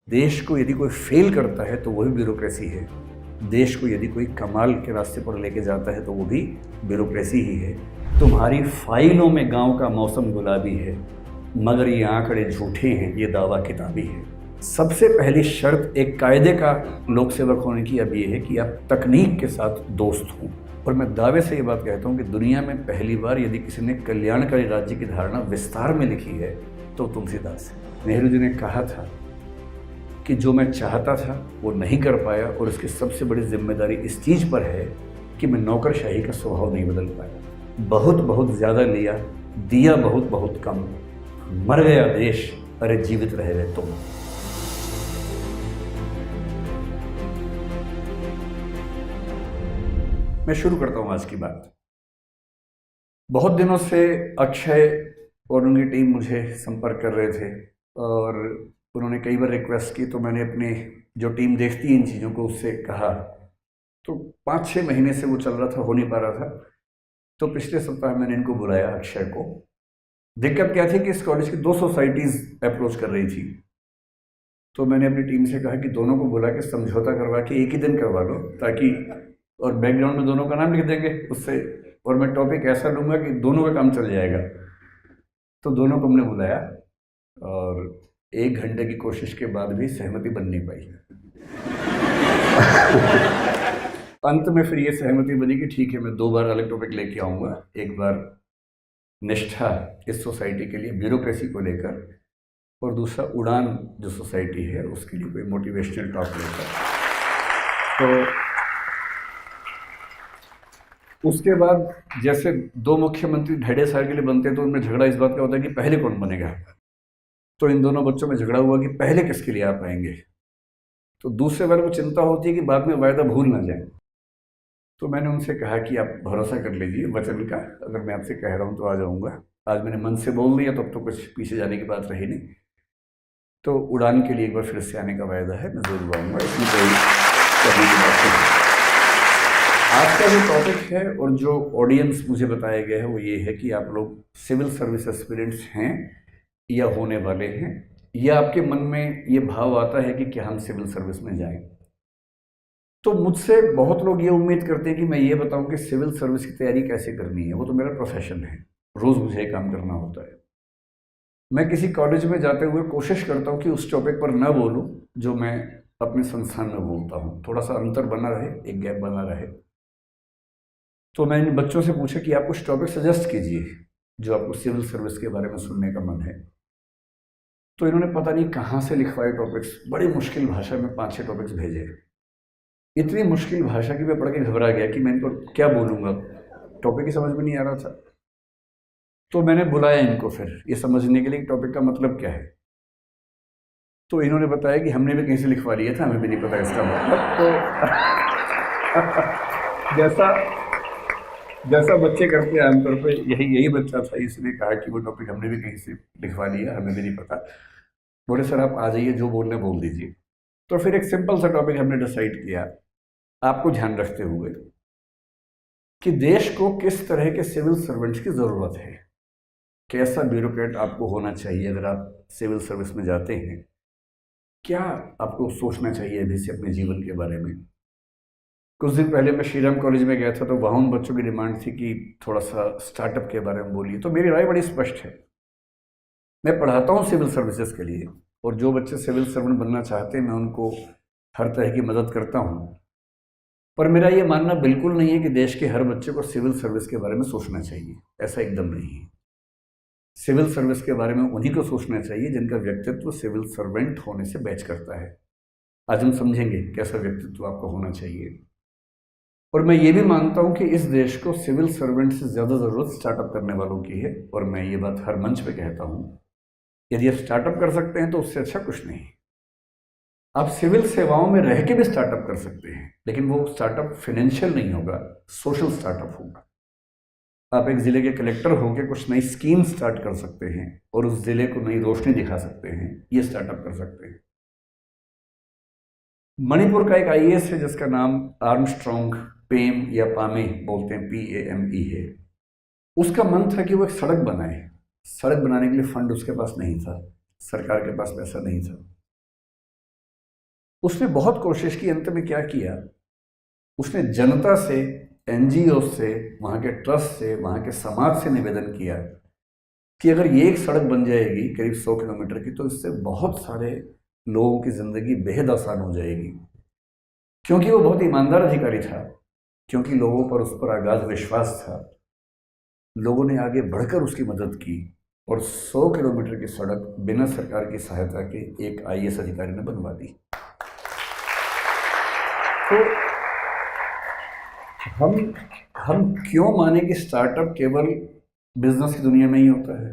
देश को यदि कोई फेल करता है तो वही ब्यूरोक्रेसी है। देश को यदि कोई कमाल के रास्ते पर लेके जाता है तो वो भी ब्यूरोक्रेसी ही है। तुम्हारी फाइलों में गांव का मौसम गुलाबी है, मगर ये आंकड़े झूठे हैं, ये दावा किताबी है। सबसे पहली शर्त एक कायदे का लोक सेवक होने की अब ये है कि आप तकनीक के साथ दोस्त हों। और मैं दावे से ये बात कहता हूँ कि दुनिया में पहली बार यदि किसी ने कल्याणकारी राज्य की धारणा विस्तार में लिखी है तो तुलसीदास है। नेहरू जी ने कहा था कि जो मैं चाहता था वो नहीं कर पाया, और इसकी सबसे बड़ी जिम्मेदारी इस चीज़ पर है कि मैं नौकरशाही का स्वभाव नहीं बदल पाया। बहुत बहुत ज़्यादा लिया, दिया बहुत बहुत कम, मर गया देश, अरे जीवित रह गए तुम। मैं शुरू करता हूँ आज की बात। बहुत दिनों से अक्षय और उनकी टीम मुझे संपर्क कर रहे थे और उन्होंने कई बार रिक्वेस्ट की, तो मैंने अपनी जो टीम देखती है इन चीज़ों को उससे कहा। तो 5-6 महीने से वो चल रहा था, हो नहीं पा रहा था। तो पिछले सप्ताह मैंने इनको बुलाया, अक्षय को। दिक्कत क्या थी कि इस कॉलेज की 2 सोसाइटीज़ अप्रोच कर रही थी। तो मैंने अपनी टीम से कहा कि दोनों को बुला के समझौता करवा के एक ही दिन करवा लो, ताकि और बैकग्राउंड में दोनों का नाम लिख देंगे उससे, और मैं टॉपिक ऐसा लूँगा कि दोनों का काम चल जाएगा। तो दोनों को हमने बुलाया और 1 घंटे की कोशिश के बाद भी सहमति बन नहीं पाई। अंत में फिर ये सहमति बनी कि ठीक है, मैं 2 बार अलग टॉपिक लेके आऊँगा। एक बार निष्ठा इस सोसाइटी के लिए ब्यूरोक्रेसी को लेकर, और दूसरा उड़ान जो सोसाइटी है उसके लिए कोई मोटिवेशनल टॉक लेकर। तो उसके बाद जैसे 2 मुख्यमंत्री ढेड़े साल के लिए बनते हैं तो उनमें झगड़ा इस बात का होता है कि पहले कौन बनेगा। तो इन दोनों बच्चों में झगड़ा हुआ कि पहले किसके लिए आप आएंगे। तो दूसरे वाले को चिंता होती है कि बाद में वायदा भूल ना जाए। तो मैंने उनसे कहा कि आप भरोसा कर लीजिए वचन का, अगर मैं आपसे कह रहा हूँ तो आ जाऊँगा। आज मैंने मन से बोल दिया, तब तो कुछ पीछे जाने की बात रही नहीं। तो उड़ान के लिए एक बार फिर से आने का वायदा है, मैं जरूर आऊँगा, इसमें कोई करने की बात नहीं। आज का जो टॉपिक है और जो ऑडियंस मुझे बताया गया है वो ये है कि आप लोग सिविल सर्विस एस्पिरेंट्स हैं या होने वाले हैं, या आपके मन में ये भाव आता है कि क्या हम सिविल सर्विस में जाएं। तो मुझसे बहुत लोग ये उम्मीद करते हैं कि मैं ये बताऊं कि सिविल सर्विस की तैयारी कैसे करनी है। वो तो मेरा प्रोफेशन है, रोज़ मुझे ये काम करना होता है। मैं किसी कॉलेज में जाते हुए कोशिश करता हूँ कि उस टॉपिक पर न बोलूँ जो मैं अपने संस्थान में बोलता हूँ, थोड़ा सा अंतर बना रहे, एक गैप बना रहे। तो मैंने बच्चों से पूछा कि आप कुछ टॉपिक सजेस्ट कीजिए जो आपको सिविल सर्विस के बारे में सुनने का मन है। तो इन्होंने पता नहीं कहाँ से लिखवाए टॉपिक्स, बड़ी मुश्किल भाषा में 5-6 टॉपिक्स भेजे। इतनी मुश्किल भाषा की मैं पढ़ के घबरा गया कि मैं इनको क्या बोलूँगा, टॉपिक ही समझ में नहीं आ रहा था। तो मैंने बुलाया इनको फिर ये समझने के लिए कि टॉपिक का मतलब क्या है। तो इन्होंने बताया कि हमने भी कहीं से लिखवा लिया था, हमें भी नहीं पता इसका मतलब। तो जैसा बच्चे करते हैं आमतौर पर, यही बच्चा था, इसने कहा कि वो टॉपिक हमने भी कहीं से लिखवा लिया, हमें भी नहीं पता। बोले सर आप आ जाइए, जो बोलने बोल दीजिए। तो फिर एक सिंपल सा टॉपिक हमने डिसाइड किया, आपको ध्यान रखते हुए कि देश को किस तरह के सिविल सर्वेंट्स की ज़रूरत है, कैसा ब्यूरोक्रेट आपको होना चाहिए अगर आप सिविल सर्विस में जाते हैं, क्या आपको सोचना चाहिए अभी से अपने जीवन के बारे में। कुछ दिन पहले मैं श्रीराम कॉलेज में गया था, तो वहाँ उन बच्चों की डिमांड थी कि थोड़ा सा स्टार्टअप के बारे में बोलिए। तो मेरी राय बड़ी स्पष्ट है, मैं पढ़ाता हूँ सिविल सर्विसेज के लिए, और जो बच्चे सिविल सर्वेंट बनना चाहते हैं मैं उनको हर तरह की मदद करता हूँ। पर मेरा ये मानना बिल्कुल नहीं है कि देश के हर बच्चे को सिविल सर्विस के बारे में सोचना चाहिए, ऐसा एकदम नहीं है। सिविल सर्विस के बारे में उन्हीं को सोचना चाहिए जिनका व्यक्तित्व सिविल सर्वेंट होने से बैच करता है। आज हम समझेंगे कैसा व्यक्तित्व आपको होना चाहिए। और मैं ये भी मानता हूँ कि इस देश को सिविल सर्वेंट से ज़्यादा ज़रूरत स्टार्टअप करने वालों की है, और मैं ये बात हर मंच पे कहता हूँ। यदि आप स्टार्टअप कर सकते हैं तो उससे अच्छा कुछ नहीं। आप सिविल सेवाओं में रह के भी स्टार्टअप कर सकते हैं, लेकिन वो स्टार्टअप फाइनेंशियल नहीं होगा, सोशल स्टार्टअप होगा। आप एक ज़िले के कलेक्टर होकर कुछ नई स्कीम स्टार्ट कर सकते हैं और उस ज़िले को नई रोशनी दिखा सकते हैं, ये स्टार्टअप कर सकते हैं। मणिपुर का एक आईएएस है जिसका नाम आर्मस्ट्रॉन्ग पेम या पामे बोलते हैं, PAME है। उसका मन था कि वो एक सड़क बनाए। सड़क बनाने के लिए फंड उसके पास नहीं था, सरकार के पास पैसा नहीं था। उसने बहुत कोशिश की, अंत में क्या किया, उसने जनता से, एनजीओ से, वहाँ के ट्रस्ट से, वहाँ के समाज से निवेदन किया कि अगर ये एक सड़क बन जाएगी करीब 100 किलोमीटर की, तो इससे बहुत सारे लोगों की ज़िंदगी बेहद आसान हो जाएगी। क्योंकि वो बहुत ईमानदार अधिकारी था, क्योंकि लोगों पर उस पर अगाध विश्वास था, लोगों ने आगे बढ़कर उसकी मदद की और 100 किलोमीटर की सड़क बिना सरकार की सहायता के एक आईएएस अधिकारी ने बनवा दी। तो हम क्यों माने कि स्टार्टअप केवल बिजनेस की दुनिया में ही होता है?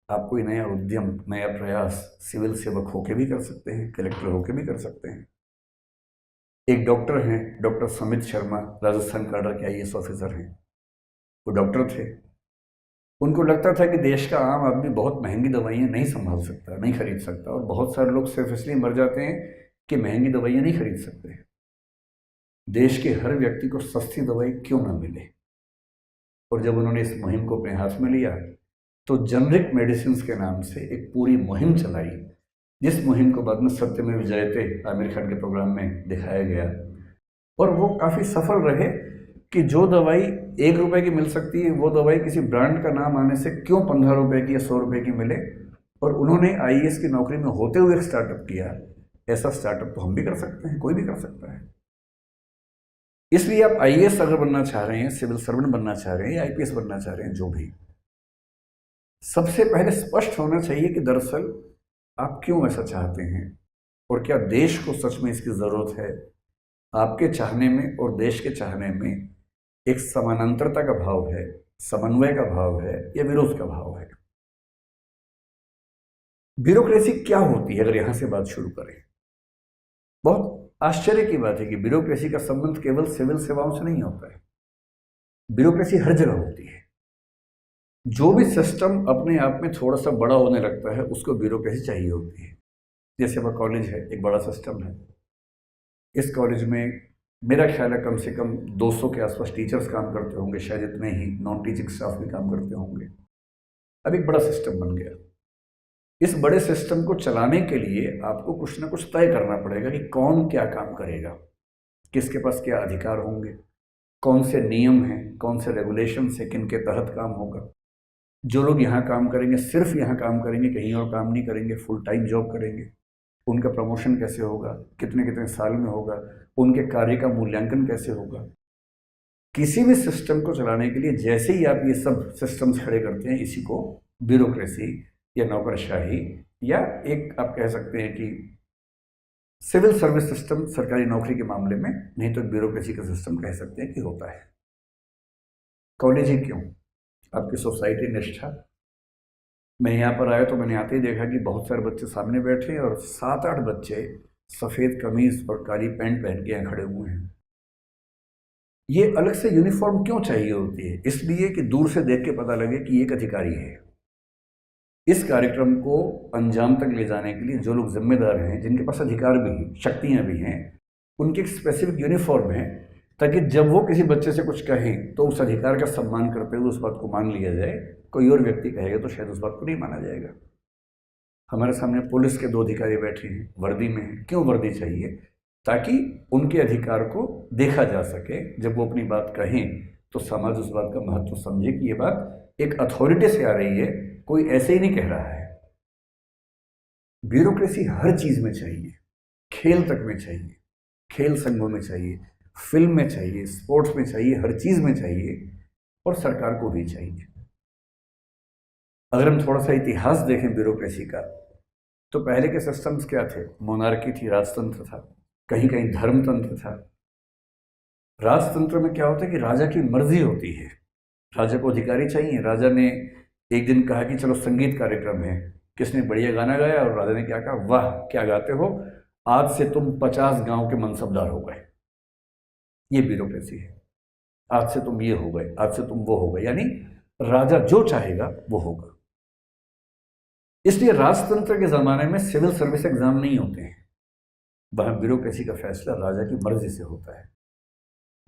आप कोई नया उद्यम, नया प्रयास सिविल सेवक होके भी कर सकते हैं, कलेक्टर होके भी कर सकते हैं। एक डॉक्टर हैं, डॉक्टर समित शर्मा, राजस्थान काडर के आईएएस ऑफिसर हैं। वो डॉक्टर थे, उनको लगता था कि देश का आम आदमी बहुत महंगी दवाइयाँ नहीं संभाल सकता, नहीं खरीद सकता, और बहुत सारे लोग सिर्फ इसलिए मर जाते हैं कि महंगी दवाइयाँ नहीं खरीद सकते। देश के हर व्यक्ति को सस्ती दवाई क्यों ना मिले? और जब उन्होंने इस मुहिम को अपने हाथ में लिया तो जेनरिक मेडिसिन के नाम से एक पूरी मुहिम चलाई, जिस मुहिम को बाद में सत्यमेव जयते आमिर खान के प्रोग्राम में दिखाया गया। और वो काफ़ी सफल रहे कि जो दवाई 1 रुपए की मिल सकती है, वो दवाई किसी ब्रांड का नाम आने से क्यों 15 रुपए की या 100 रुपए की मिले। और उन्होंने आईएएस की नौकरी में होते हुए एक स्टार्टअप किया। ऐसा स्टार्टअप तो हम भी कर सकते हैं, कोई भी कर सकता है। इसलिए आप आईएएस अगर बनना चाह रहे हैं, सिविल सर्वेंट बनना चाह रहे हैं या आईपीएस बनना चाह रहे हैं, जो भी, सबसे पहले स्पष्ट होना चाहिए कि दरअसल आप क्यों ऐसा चाहते हैं और क्या देश को सच में इसकी ज़रूरत है। आपके चाहने में और देश के चाहने में एक समानांतरता का भाव है, समन्वय का भाव है या विरोध का भाव है। ब्यूरोक्रेसी क्या होती है, अगर यहां से बात शुरू करें? बहुत आश्चर्य की बात है कि ब्यूरोक्रेसी का संबंध केवल सिविल सेवाओं से नहीं होता है। ब्यूरोक्रेसी हर जगह होती है। जो भी सिस्टम अपने आप में थोड़ा सा बड़ा होने लगता है उसको ब्यूरोक्रेसी चाहिए होती है। जैसे वह कॉलेज है, एक बड़ा सिस्टम है। इस कॉलेज में मेरा ख्याल है कम से कम 200 के आसपास टीचर्स काम करते होंगे, शायद इतने ही नॉन टीचिंग स्टाफ भी काम करते होंगे। अब एक बड़ा सिस्टम बन गया। इस बड़े सिस्टम को चलाने के लिए आपको कुछ ना कुछ तय करना पड़ेगा कि कौन क्या काम करेगा, किसके पास क्या अधिकार होंगे, कौन से नियम हैं, कौन से रेगुलेशन है, किन के तहत काम होगा। जो लोग यहाँ काम करेंगे सिर्फ यहाँ काम करेंगे, कहीं और काम नहीं करेंगे, फुल टाइम जॉब करेंगे। उनका प्रमोशन कैसे होगा, कितने कितने साल में होगा, उनके कार्य का मूल्यांकन कैसे होगा। किसी भी सिस्टम को चलाने के लिए जैसे ही आप ये सब सिस्टम्स खड़े करते हैं, इसी को ब्यूरोक्रेसी या नौकरशाही या एक आप कह सकते हैं कि सिविल सर्विस सिस्टम सरकारी नौकरी के मामले में, नहीं तो ब्यूरोक्रेसी का सिस्टम कह सकते हैं कि होता है। कॉलेज ही क्यों, आपकी सोसाइटी निष्ठा। मैं यहाँ पर आया तो मैंने आते ही देखा कि बहुत सारे बच्चे सामने बैठे हैं और 7-8 बच्चे सफ़ेद कमीज और काली पैंट पहन के यहाँ खड़े हुए हैं। ये अलग से यूनिफॉर्म क्यों चाहिए होती है? इसलिए कि दूर से देख के पता लगे कि एक अधिकारी है। इस कार्यक्रम को अंजाम तक ले जाने के लिए जो लोग जिम्मेदार हैं, जिनके पास अधिकार भी हैं, शक्तियाँ भी हैं, उनकी एक स्पेसिफिक यूनिफॉर्म है, ताकि जब वो किसी बच्चे से कुछ कहें तो उस अधिकार का सम्मान करते हुए उस बात को मान लिया जाए। कोई और व्यक्ति कहेगा तो शायद उस बात को नहीं माना जाएगा। हमारे सामने पुलिस के 2 अधिकारी बैठे हैं, वर्दी में हैं। क्यों वर्दी चाहिए? ताकि उनके अधिकार को देखा जा सके। जब वो अपनी बात कहें तो समाज उस बात का महत्व समझे कि ये बात एक अथॉरिटी से आ रही है, कोई ऐसे ही नहीं कह रहा है। ब्यूरोक्रेसी हर चीज़ में चाहिए, खेल तक में चाहिए, खेल संघों में चाहिए, फिल्म में चाहिए, स्पोर्ट्स में चाहिए, हर चीज़ में चाहिए, और सरकार को भी चाहिए। अगर हम थोड़ा सा इतिहास देखें ब्यूरोक्रेसी का, तो पहले के सिस्टम्स क्या थे? मोनार्की थी, राजतंत्र था, कहीं कहीं धर्मतंत्र था। राजतंत्र में क्या होता है कि राजा की मर्जी होती है, राजा को अधिकारी चाहिए। राजा ने एक दिन कहा कि चलो संगीत कार्यक्रम है, किसने बढ़िया गाना गाया और राजा ने क्या कहा, वाह क्या गाते हो, आज से तुम 50 गांव के मनसबदार हो गए। ये ब्यूरोक्रेसी है। आज से तुम ये हो गए, आज से तुम वो हो गए, यानी राजा जो चाहेगा वो होगा। इसलिए राजतंत्र के ज़माने में सिविल सर्विस एग्जाम नहीं होते हैं। वहाँ ब्यूरोक्रेसी का फैसला राजा की मर्जी से होता है।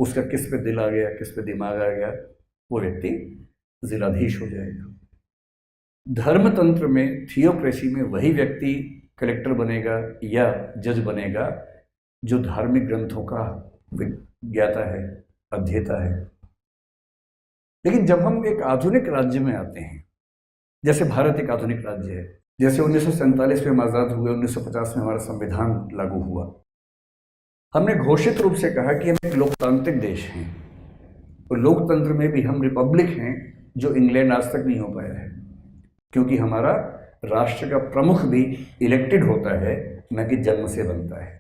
उसका किस पे दिल आ गया, किस पे दिमाग आ गया, वो व्यक्ति जिलाधीश हो जाएगा। धर्मतंत्र में, थियोक्रेसी में, वही व्यक्ति कलेक्टर बनेगा या जज बनेगा जो धार्मिक ग्रंथों का ज्ञाता है, अध्येता है। लेकिन जब हम एक आधुनिक राज्य में आते हैं, जैसे भारत एक आधुनिक राज्य है, जैसे 1947 में हम आज़ाद हुए, 1950 में हमारा संविधान लागू हुआ, हमने घोषित रूप से कहा कि हम एक लोकतांत्रिक देश हैं, और लोकतंत्र में भी हम रिपब्लिक हैं, जो इंग्लैंड आज तक नहीं हो पाया है, क्योंकि हमारा राष्ट्र का प्रमुख भी इलेक्टेड होता है, न कि जन्म से बनता है।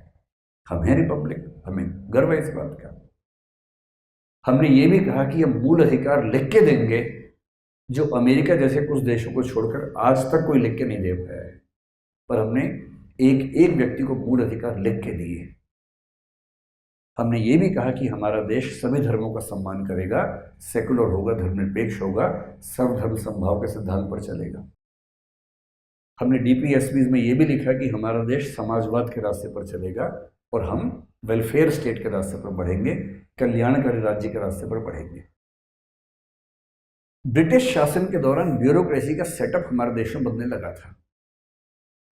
हम हैं रिपब्लिक, हमें गर्व है इस बात का। हमने ये भी कहा कि हम मूल अधिकार लिख के देंगे, जो अमेरिका जैसे कुछ देशों को छोड़कर आज तक कोई लिख के नहीं दे पाया है, पर हमने एक एक व्यक्ति को मूल अधिकार लिख के दिए। हमने ये भी कहा कि हमारा देश सभी धर्मों का सम्मान करेगा, सेकुलर होगा, धर्मनिरपेक्ष होगा, सर्वधर्म समभाव के सिद्धांत पर चलेगा। हमने डीपीएसबी में ये भी लिखा कि हमारा देश समाजवाद के रास्ते पर चलेगा, और हम वेलफेयर स्टेट के रास्ते पर बढ़ेंगे, कल्याणकारी राज्य के रास्ते पर बढ़ेंगे। ब्रिटिश शासन के दौरान ब्यूरोक्रेसी का सेटअप हमारे देश में बनने लगा था।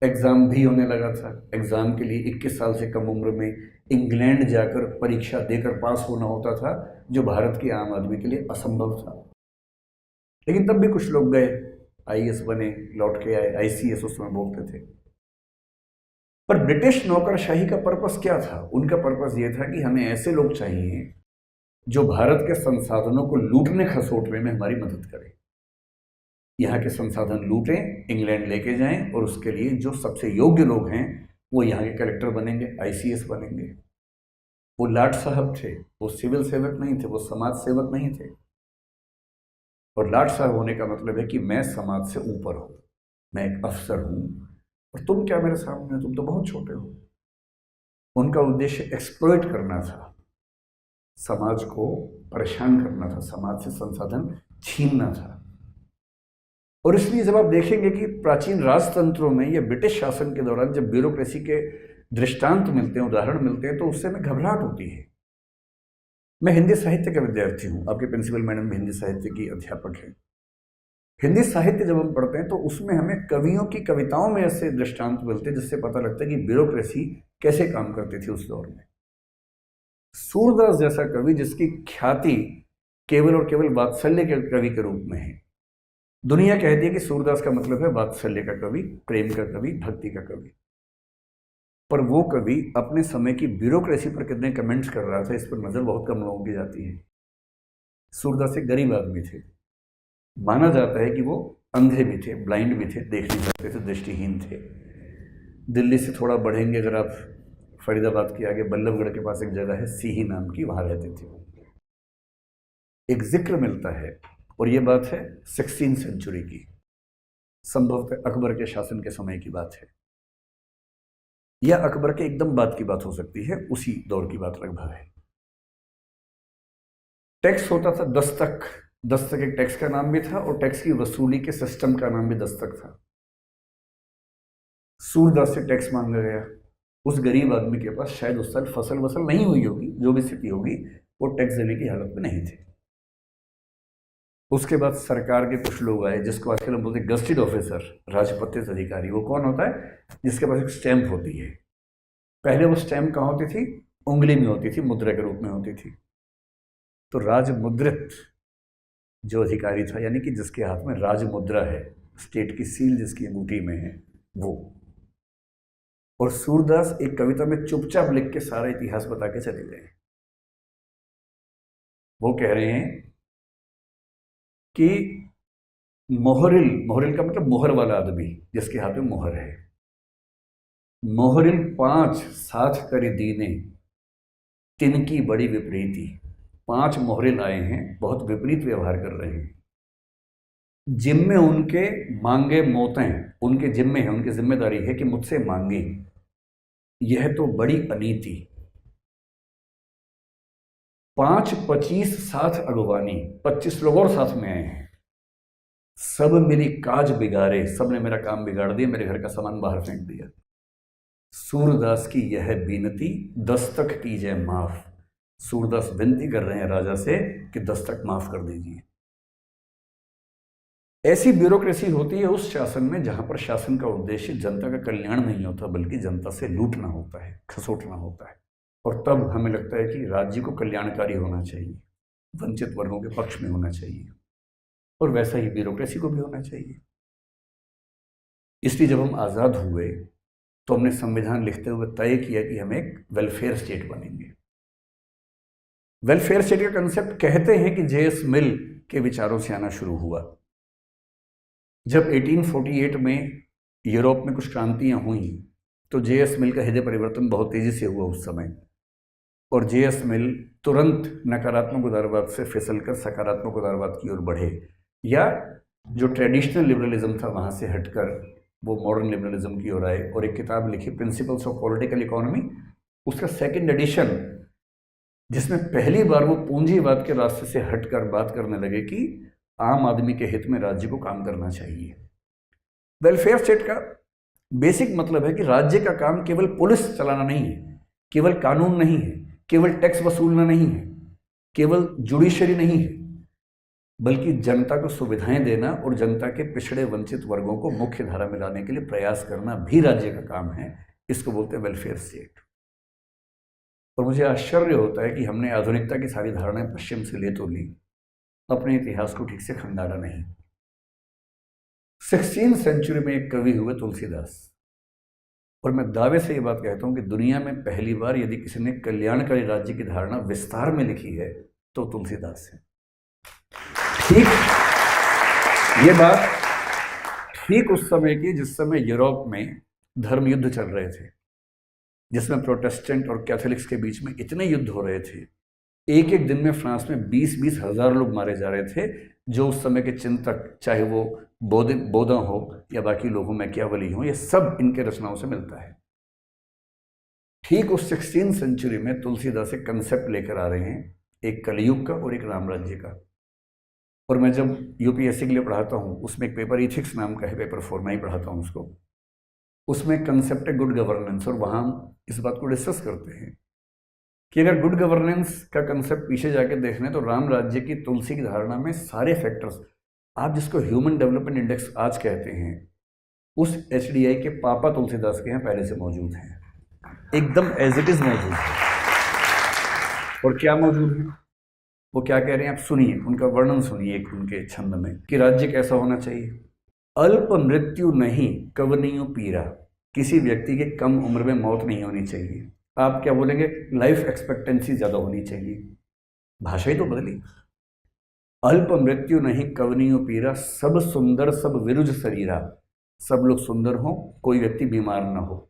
एग्जाम भी होने लगा था। एग्जाम के लिए 21 साल से कम उम्र में इंग्लैंड जाकर परीक्षा देकर पास होना होता था, जो भारत के आम आदमी के लिए असंभव था। लेकिन तब भी कुछ लोग गए, आईएएस बने, लौट के आए, आईसीएस उस समय बोलते थे। पर ब्रिटिश नौकरशाही का पर्पस क्या था? उनका पर्पस ये था कि हमें ऐसे लोग चाहिए जो भारत के संसाधनों को लूटने खसोटने में हमारी मदद करें। यहाँ के संसाधन लूटें, इंग्लैंड लेके जाएं, और उसके लिए जो सबसे योग्य लोग हैं वो यहाँ के कलेक्टर बनेंगे, आईसीएस बनेंगे। वो लाट साहब थे, वो सिविल सेवक नहीं थे, वो समाज सेवक नहीं थे। और लाट साहब होने का मतलब है कि मैं समाज से ऊपर हूँ, मैं एक अफसर हूँ, और तुम क्या मेरे सामने, तुम तो बहुत छोटे हो। उनका उद्देश्य एक्सप्लॉइट करना था, समाज को परेशान करना था, समाज से संसाधन छीनना था। और इसलिए जब आप देखेंगे कि प्राचीन राजतंत्रों में या ब्रिटिश शासन के दौरान जब ब्यूरोक्रेसी के दृष्टांत मिलते हैं, उदाहरण मिलते हैं, तो उससे हमें घबराहट होती है। मैं हिंदी साहित्य का विद्यार्थी हूँ, आपके प्रिंसिपल मैडम भी हिंदी साहित्य की अध्यापक हैं। हिंदी साहित्य जब हम पढ़ते हैं तो उसमें हमें कवियों की कविताओं में ऐसे दृष्टांत मिलते हैं जिससे पता लगता है कि ब्यूरोक्रेसी कैसे काम करती थी उस दौर में। सूरदास जैसा कवि, जिसकी ख्याति केवल और केवल वात्सल्य के कवि के रूप में है। दुनिया कहती है कि सूरदास का मतलब है वात्सल्य का कवि, प्रेम का कवि, भक्ति का कवि। पर वो कवि अपने समय की ब्यूरोक्रेसी पर कितने कमेंट्स कर रहा था, इस पर नजर बहुत कम लोगों की जाती है। सूरदास एक गरीब आदमी थे, माना जाता है कि वो अंधे भी थे, ब्लाइंड भी थे, देख नहीं सकते थे, दृष्टिहीन थे। दिल्ली से थोड़ा बढ़ेंगे अगर आप, फरीदाबाद के आगे बल्लभगढ़ के पास एक जगह है सीही नाम की, वहां रहते थे। एक जिक्र मिलता है, और ये बात है 16वीं सेंचुरी की, संभवतः अकबर के शासन के समय की बात है, या अकबर के एकदम बाद की बात हो सकती है, उसी दौर की बात लगभग है। टैक्स होता था दस्तक। दस्तक एक टैक्स का नाम भी था, और टैक्स की वसूली के सिस्टम का नाम भी दस्तक था। सूरदास से टैक्स मांगा गया। उस गरीब आदमी के पास शायद उस साल फसल वसल नहीं हुई होगी, जो भी स्थिति होगी, वो टैक्स देने की हालत में नहीं थे। उसके बाद सरकार के कुछ लोग आए, जिसको आजकल हम बोलते हैं गस्टेड ऑफिसर, राजपत्रित अधिकारी। वो कौन होता है? जिसके पास एक स्टैंप होती है। पहले वो स्टैंप कहाँ होती थी? उंगली में होती थी, मुद्रा के रूप में होती थी। तो राजमुद्रित जो अधिकारी था, यानी कि जिसके हाथ में राजमुद्रा है, स्टेट की सील जिसकी अंगूठी में है, वो। और सूरदास एक कविता में चुपचाप लिख के सारा इतिहास बता के चले गए। वो कह रहे हैं कि मोहरिल, मोहरिल का मतलब मोहर वाला आदमी, जिसके हाथ में मोहर है, मोहरिल 5 साथ कर दीने तिनकी बड़ी विपरीती। 5 मोहरिल आए हैं, बहुत विपरीत व्यवहार कर रहे हैं। जिम्मे उनके मांगे मोतें, उनके जिम्मे है, उनकी जिम्मेदारी है कि मुझसे मांगे। यह तो बड़ी अनीति। 5 25 साथ अगवानी, 25 लोग और साथ में आए हैं। सब मेरी काज बिगाड़े, सब ने मेरा काम बिगाड़ दिया, मेरे घर का सामान बाहर फेंक दिया। सूरदास की यह बीनती, दस्तक कीजिए माफ। सूरदास विनती कर रहे हैं राजा से कि दस्तक माफ कर दीजिए। ऐसी ब्यूरोक्रेसी होती है उस शासन में जहां पर शासन का उद्देश्य जनता का कल्याण नहीं होता, बल्कि जनता से लूटना होता है, खसोटना होता है। और तब हमें लगता है कि राज्य को कल्याणकारी होना चाहिए, वंचित वर्गों के पक्ष में होना चाहिए, और वैसा ही ब्यूरोक्रेसी को भी होना चाहिए। इसलिए जब हम आज़ाद हुए तो हमने संविधान लिखते हुए तय किया कि हम एक वेलफेयर स्टेट बनेंगे। वेलफेयर स्टेट का कंसेप्ट कहते हैं कि जेएस मिल के विचारों से आना शुरू हुआ। जब 1848 में यूरोप में कुछ क्रांतियां हुई तो जेएस मिल का हृदय परिवर्तन बहुत तेजी से हुआ उस समय, और जेएस मिल तुरंत नकारात्मक उदारवाद से फिसलकर सकारात्मक उदारवाद की ओर बढ़े, या जो ट्रेडिशनल लिबरलिज्म था वहां से हटकर वो मॉडर्न लिबरलिज्म की ओर आए और एक किताब लिखी प्रिंसिपल्स ऑफ पॉलिटिकल इकोनॉमी। उसका सेकंड एडिशन, जिसमें पहली बार वो पूंजीवाद के रास्ते से हटकर बात करने लगे कि आम आदमी के हित में राज्य को काम करना चाहिए। वेलफेयर स्टेट का बेसिक मतलब है कि राज्य का काम केवल पुलिस चलाना नहीं है, केवल कानून नहीं है, केवल टैक्स वसूलना नहीं है, केवल जुडिशरी नहीं है, बल्कि जनता को सुविधाएं देना और जनता के पिछड़े वंचित वर्गों को मुख्य धारा में लाने के लिए प्रयास करना भी राज्य का काम है। इसको बोलते हैं वेलफेयर स्टेट। और मुझे आश्चर्य होता है कि हमने आधुनिकता की सारी धारणाएं पश्चिम से ले तो ली, अपने इतिहास को ठीक से खंगाला नहीं। 16वीं सेंचुरी में एक कवि हुए तुलसीदास, और मैं दावे से ये बात कहता हूं कि दुनिया में पहली बार यदि किसी ने कल्याणकारी राज्य की धारणा विस्तार में लिखी है तो तुलसीदास है। ठीक ये बात ठीक उस समय की जिस समय यूरोप में धर्म युद्ध चल रहे थे, जिसमें प्रोटेस्टेंट और कैथोलिक्स के बीच में इतने युद्ध हो रहे थे। एक एक दिन में फ्रांस में 20-20 हजार लोग मारे जा रहे थे, जो उस समय के चिंतक, चाहे वो बोधा हो या बाकी लोगों में मैकियावेली हो, ये सब इनके रचनाओं से मिलता है। ठीक उस 16वीं सेंचुरी में तुलसीदास एक कंसेप्ट लेकर आ रहे हैं, एक कलयुग का और एक राम राज्य का। और मैं जब यूपीएससी के लिए पढ़ाता हूँ, उसमें एक पेपर इथिक्स नाम का है, पेपर 4 में ही पढ़ाता हूँ उसको। उसमें कंसेप्ट है गुड गवर्नेंस, और वहाँ हम इस बात को डिस्कस करते हैं कि अगर गुड गवर्नेंस का कंसेप्ट पीछे जाके देखने तो राम राज्य की तुलसी की धारणा में सारे फैक्टर्स, आप जिसको ह्यूमन डेवलपमेंट इंडेक्स आज कहते हैं, उस HDI के पापा तुलसीदास के यहाँ पहले से मौजूद हैं, एकदम एज इट इज मौजूद है। और क्या मौजूद है, वो क्या कह रहे हैं आप सुनिए, उनका वर्णन सुनिए एक उनके छंद में कि राज्य कैसा होना चाहिए। अल्प मृत्यु नहीं कवनियो पीरा, किसी व्यक्ति के कम उम्र में मौत नहीं होनी चाहिए। आप क्या बोलेंगे, लाइफ एक्सपेक्टेंसी ज़्यादा होनी चाहिए। भाषा ही तो बदली। अल्प मृत्यु नहीं कवनियो पीरा, सब सुंदर सब विरुज शरीरा, सब लोग सुंदर हों, कोई व्यक्ति बीमार ना हो,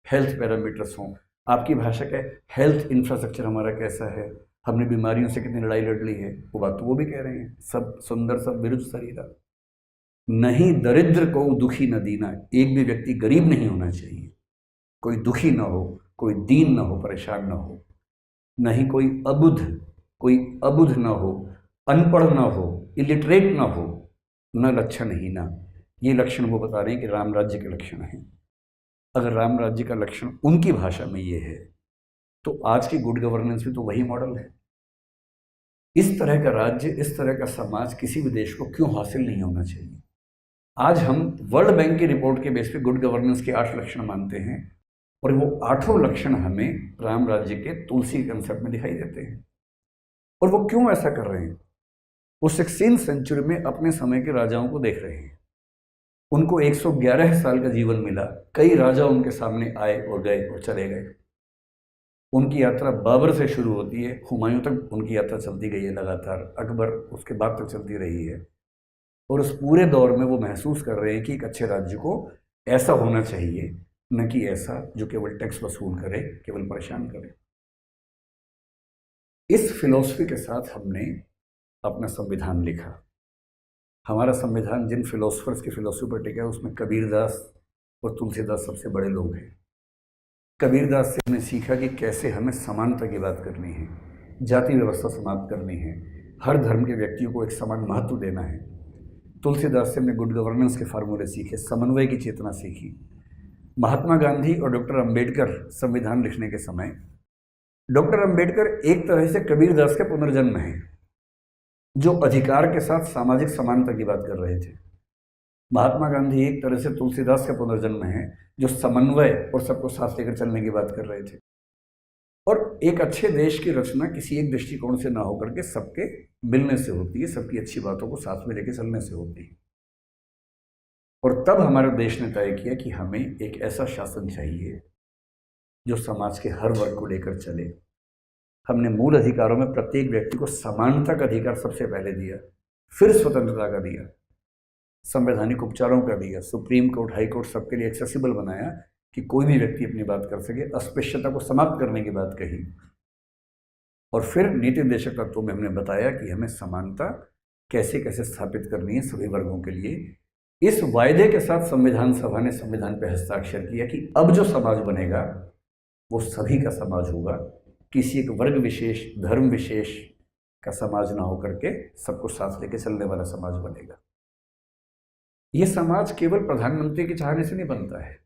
हेल्थ पैरामीटर्स हों। आपकी भाषा का हेल्थ इंफ्रास्ट्रक्चर हमारा कैसा है, हमने बीमारियों से कितनी लड़ाई लड़ ली है, वो बात तो वो भी कह रहे हैं, सब सुंदर सब विरुज शरीरा। नहीं दरिद्र को दुखी न दीना, एक भी व्यक्ति गरीब नहीं होना चाहिए, कोई दुखी ना हो, कोई दीन ना हो, परेशान ना हो। नहीं कोई अबुध ना हो, अनपढ़ ना हो, इलिटरेट ना हो, न लक्षण ही ना। ये लक्षण वो बता रहे हैं कि राम राज्य के लक्षण हैं। अगर राम राज्य का लक्षण उनकी भाषा में ये है तो आज की गुड गवर्नेंस भी तो वही मॉडल है। इस तरह का राज्य, इस तरह का समाज किसी भी देश को क्यों हासिल नहीं होना चाहिए। आज हम वर्ल्ड बैंक की रिपोर्ट के बेस पे गुड गवर्नेंस के 8 लक्षण मानते हैं, और वो 8 लक्षण हमें राम राज्य के तुलसी कंसेप्ट में दिखाई देते हैं। और वो क्यों ऐसा कर रहे हैं, वो 16वीं सेंचुरी में अपने समय के राजाओं को देख रहे हैं। उनको 111 साल का जीवन मिला, कई राजा उनके सामने आए और गए और चले गए। उनकी यात्रा बाबर से शुरू होती है, हुमायूं तक उनकी यात्रा चलती गई है लगातार, अकबर उसके बाद तक चलती रही है। और उस पूरे दौर में वो महसूस कर रहे हैं कि एक अच्छे राज्य को ऐसा होना चाहिए, न कि ऐसा जो केवल टैक्स वसूल करे, केवल परेशान करे। इस फिलॉसफी के साथ हमने अपना संविधान लिखा। हमारा संविधान जिन फिलोसफर्स की फिलॉसफी पर टिका है उसमें कबीरदास और तुलसीदास सबसे बड़े लोग हैं। कबीरदास से हमने सीखा कि कैसे हमें समानता की बात करनी है, जाति व्यवस्था समाप्त करनी है, हर धर्म के व्यक्तियों को एक समान महत्व देना है। तुलसीदास से हमने गुड गवर्नेंस के फार्मूले सीखे, समन्वय की चेतना सीखी। महात्मा गांधी और डॉक्टर अंबेडकर संविधान लिखने के समय, डॉक्टर अंबेडकर एक तरह से कबीरदास का पुनर्जन्म है, जो अधिकार के साथ सामाजिक समानता की बात कर रहे थे। महात्मा गांधी एक तरह से तुलसीदास का पुनर्जन्म है, जो समन्वय और सबको साथ लेकर चलने की बात कर रहे थे। और एक अच्छे देश की रचना किसी एक दृष्टिकोण से ना होकर के सबके मिलने से होती है, सबकी अच्छी बातों को साथ में लेके चलने से होती है। और तब हमारे देश ने तय किया कि हमें एक ऐसा शासन चाहिए जो समाज के हर वर्ग को लेकर चले। हमने मूल अधिकारों में प्रत्येक व्यक्ति को समानता का अधिकार सबसे पहले दिया, फिर स्वतंत्रता का दिया, संवैधानिक उपचारों का दिया, सुप्रीम कोर्ट, हाई कोर्ट सबके लिए एक्सेसिबल बनाया कि कोई भी व्यक्ति अपनी बात कर सके, अस्पृश्यता को समाप्त करने की बात कही। और फिर नीति निर्देशक तत्वों में हमने बताया कि हमें समानता कैसे कैसे स्थापित करनी है सभी वर्गों के लिए। इस वायदे के साथ संविधान सभा ने संविधान पर हस्ताक्षर किया कि अब जो समाज बनेगा वो सभी का समाज होगा, किसी एक वर्ग विशेष, धर्म विशेष का समाज ना होकर के सबको साथ लेके चलने वाला समाज बनेगा। ये समाज केवल प्रधानमंत्री के चाहने से नहीं बनता है।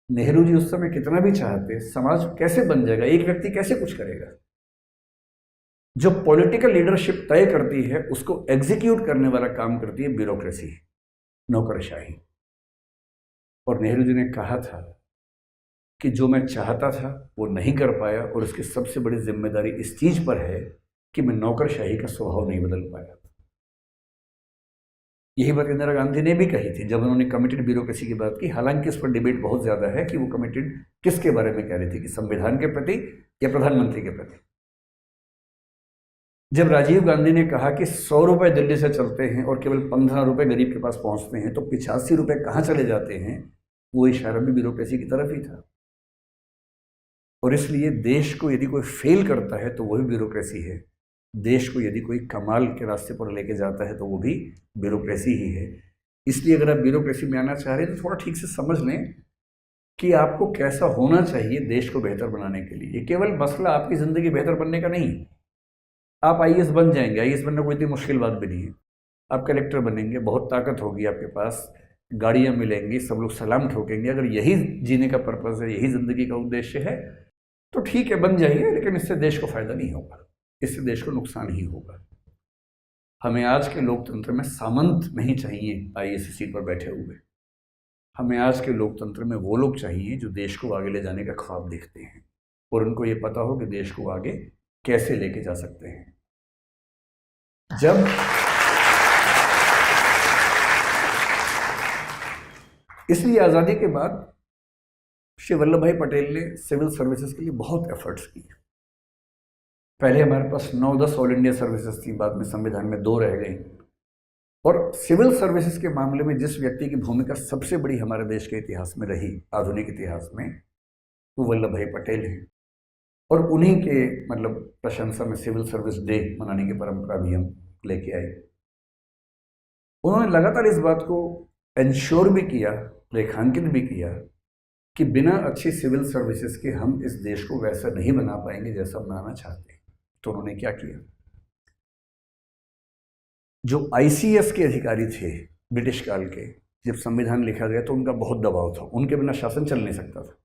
नेहरू जी उस समय कितना भी चाहते, समाज कैसे बन जाएगा, एक व्यक्ति कैसे कुछ करेगा। जो पॉलिटिकल लीडरशिप तय करती है उसको एग्जीक्यूट करने वाला काम करती है ब्यूरोक्रेसी, नौकरशाही। और नेहरू जी ने कहा था कि जो मैं चाहता था वो नहीं कर पाया, और उसकी सबसे बड़ी जिम्मेदारी इस चीज पर है कि मैं नौकरशाही का स्वभाव नहीं बदल पाया। यही बात इंदिरा गांधी ने भी कही थी जब उन्होंने कमिटेड ब्यूरोक्रेसी की बात की। हालांकि इस पर डिबेट बहुत ज्यादा है कि वो कमिटेड किसके बारे में कह रही थी, कि संविधान के प्रति या प्रधानमंत्री के प्रति। जब राजीव गांधी ने कहा कि 100 रुपए दिल्ली से चलते हैं और केवल 15 रुपए गरीब के पास पहुंचते हैं, तो 85 रुपए कहाँ चले जाते हैं, वो इशारा भी ब्यूरोक्रेसी की तरफ ही था। और इसलिए देश को यदि कोई फेल करता है तो वही ब्यूरोक्रेसी है, देश को यदि कोई कमाल के रास्ते पर लेके जाता है तो वो भी ब्यूरोक्रेसी ही है। इसलिए अगर आप ब्यूरोक्रेसी में आना चाह रहे हैं तो थोड़ा ठीक से समझ लें कि आपको कैसा होना चाहिए देश को बेहतर बनाने के लिए। ये केवल मसला आपकी ज़िंदगी बेहतर बनने का नहीं। आप आईएएस बन जाएंगे, आईएएस बनना कोई इतनी मुश्किल बात भी नहीं है। आप कलेक्टर बनेंगे, बहुत ताकत होगी आपके पास, गाड़ियाँ मिलेंगी, सब लोग सलाम ठोकेंगे। अगर यही जीने का पर्पज़ है, यही ज़िंदगी का उद्देश्य है तो ठीक है, बन जाइए, लेकिन इससे देश को फायदा नहीं होगा, इससे देश को नुकसान ही होगा। हमें आज के लोकतंत्र में सामंत नहीं चाहिए आईएएस सीट पर बैठे हुए। हमें आज के लोकतंत्र में वो लोग चाहिए जो देश को आगे ले जाने का ख्वाब देखते हैं और उनको ये पता हो कि देश को आगे कैसे लेके जा सकते हैं। जब इसलिए आज़ादी के बाद श्री वल्लभ भाई पटेल ने सिविल सर्विसेज के लिए बहुत एफर्ट्स किए। पहले हमारे पास 9-10 ऑल इंडिया सर्विसेज थी, बाद में संविधान में 2 रह गई। और सिविल सर्विसेज के मामले में जिस व्यक्ति की भूमिका सबसे बड़ी हमारे देश के इतिहास में रही, आधुनिक इतिहास में, वो वल्लभ भाई पटेल हैं। और उन्हीं के प्रशंसा में सिविल सर्विस डे मनाने की परंपरा भी हम लेके आए। उन्होंने लगातार इस बात को इंश्योर भी किया, रेखांकित भी किया कि बिना अच्छी सिविल सर्विसेज के हम इस देश को वैसा नहीं बना पाएंगे जैसा बनाना चाहते हैं। तो उन्होंने क्या किया, जो आईसीएस के अधिकारी थे ब्रिटिश काल के, जब संविधान लिखा गया तो उनका बहुत दबाव था, उनके बिना शासन चल नहीं सकता था।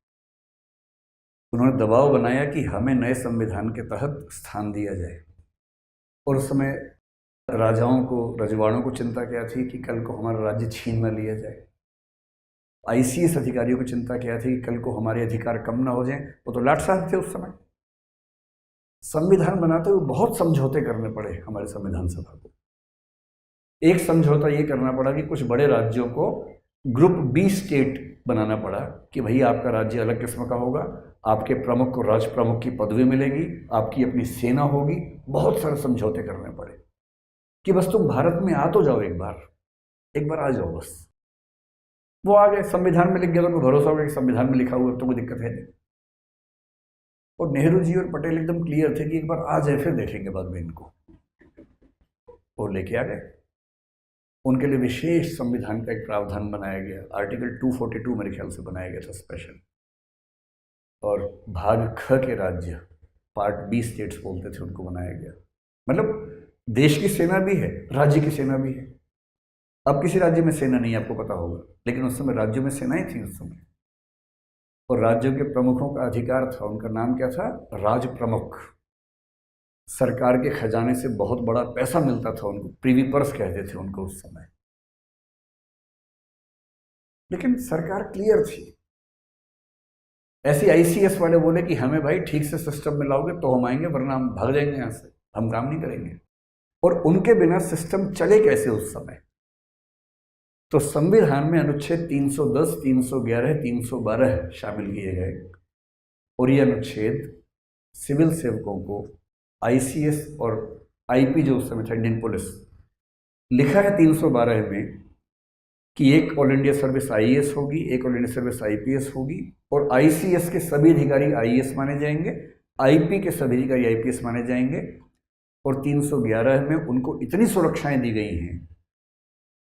उन्होंने दबाव बनाया कि हमें नए संविधान के तहत स्थान दिया जाए। और उस समय राजाओं को, रजवाड़ों को चिंता क्या थी कि कल को हमारा राज्य छीन न लिया जाए। आईसीएस अधिकारियों को चिंता क्या थी कि कल को हमारे अधिकार कम ना हो जाएं। वो तो लाट साहब थे उस समय। संविधान बनाते हुए बहुत समझौते करने पड़े हमारे संविधान सभा को। एक समझौता ये करना पड़ा कि कुछ बड़े राज्यों को ग्रुप बी स्टेट बनाना पड़ा कि भाई आपका राज्य अलग किस्म का होगा, आपके प्रमुख को राज प्रमुख की पदवी मिलेगी, आपकी अपनी सेना होगी। बहुत सारे समझौते करने पड़े कि बस तुम भारत में आ तो जाओ, एक बार आ जाओ बस। वो आ गए, संविधान में लिख गया तो उनको भरोसा हो गया कि संविधान में लिखा हुआ तो कोई दिक्कत है नहीं। और नेहरू जी और पटेल एकदम क्लियर थे कि एक बार आ जाए फिर देखेंगे बाद में इनको, और लेके आ गए। उनके लिए विशेष संविधान का एक प्रावधान बनाया गया, आर्टिकल 242 मेरे ख्याल से बनाया गया था स्पेशल। और भाग ख के राज्य, पार्ट बी स्टेट्स बोलते थे, उनको बनाया गया। देश की सेना भी है, राज्य की सेना भी है। अब किसी राज्य में सेना नहीं, आपको पता होगा, लेकिन उस समय राज्यों में सेनाएं थी उस समय। और राज्यों के प्रमुखों का अधिकार था, उनका नाम क्या था, राज प्रमुख। सरकार के खजाने से बहुत बड़ा पैसा मिलता था उनको, प्रीवी पर्स कहते थे उनको उस समय। लेकिन सरकार क्लियर थी ऐसी आईसीएस वाले बोले कि हमें भाई ठीक से सिस्टम में लाओगे तो हम आएंगे, वरना हम भाग जाएंगे यहाँ से, हम काम नहीं करेंगे। और उनके बिना सिस्टम चले कैसे उस समय? तो संविधान में अनुच्छेद 310, 311, 312 शामिल किए गए और ये अनुच्छेद सिविल सेवकों को आईसीएस और आईपी जो उस समय था इंडियन पुलिस, लिखा है 312 में कि एक ऑल इंडिया सर्विस आईएएस होगी, एक ऑल इंडिया सर्विस आईपीएस होगी, और आईसीएस के सभी अधिकारी आईएएस माने जाएंगे, आईपी के सभी अधिकारी आईपीएस माने जाएंगे। और 311 में उनको इतनी सुरक्षाएं दी गई हैं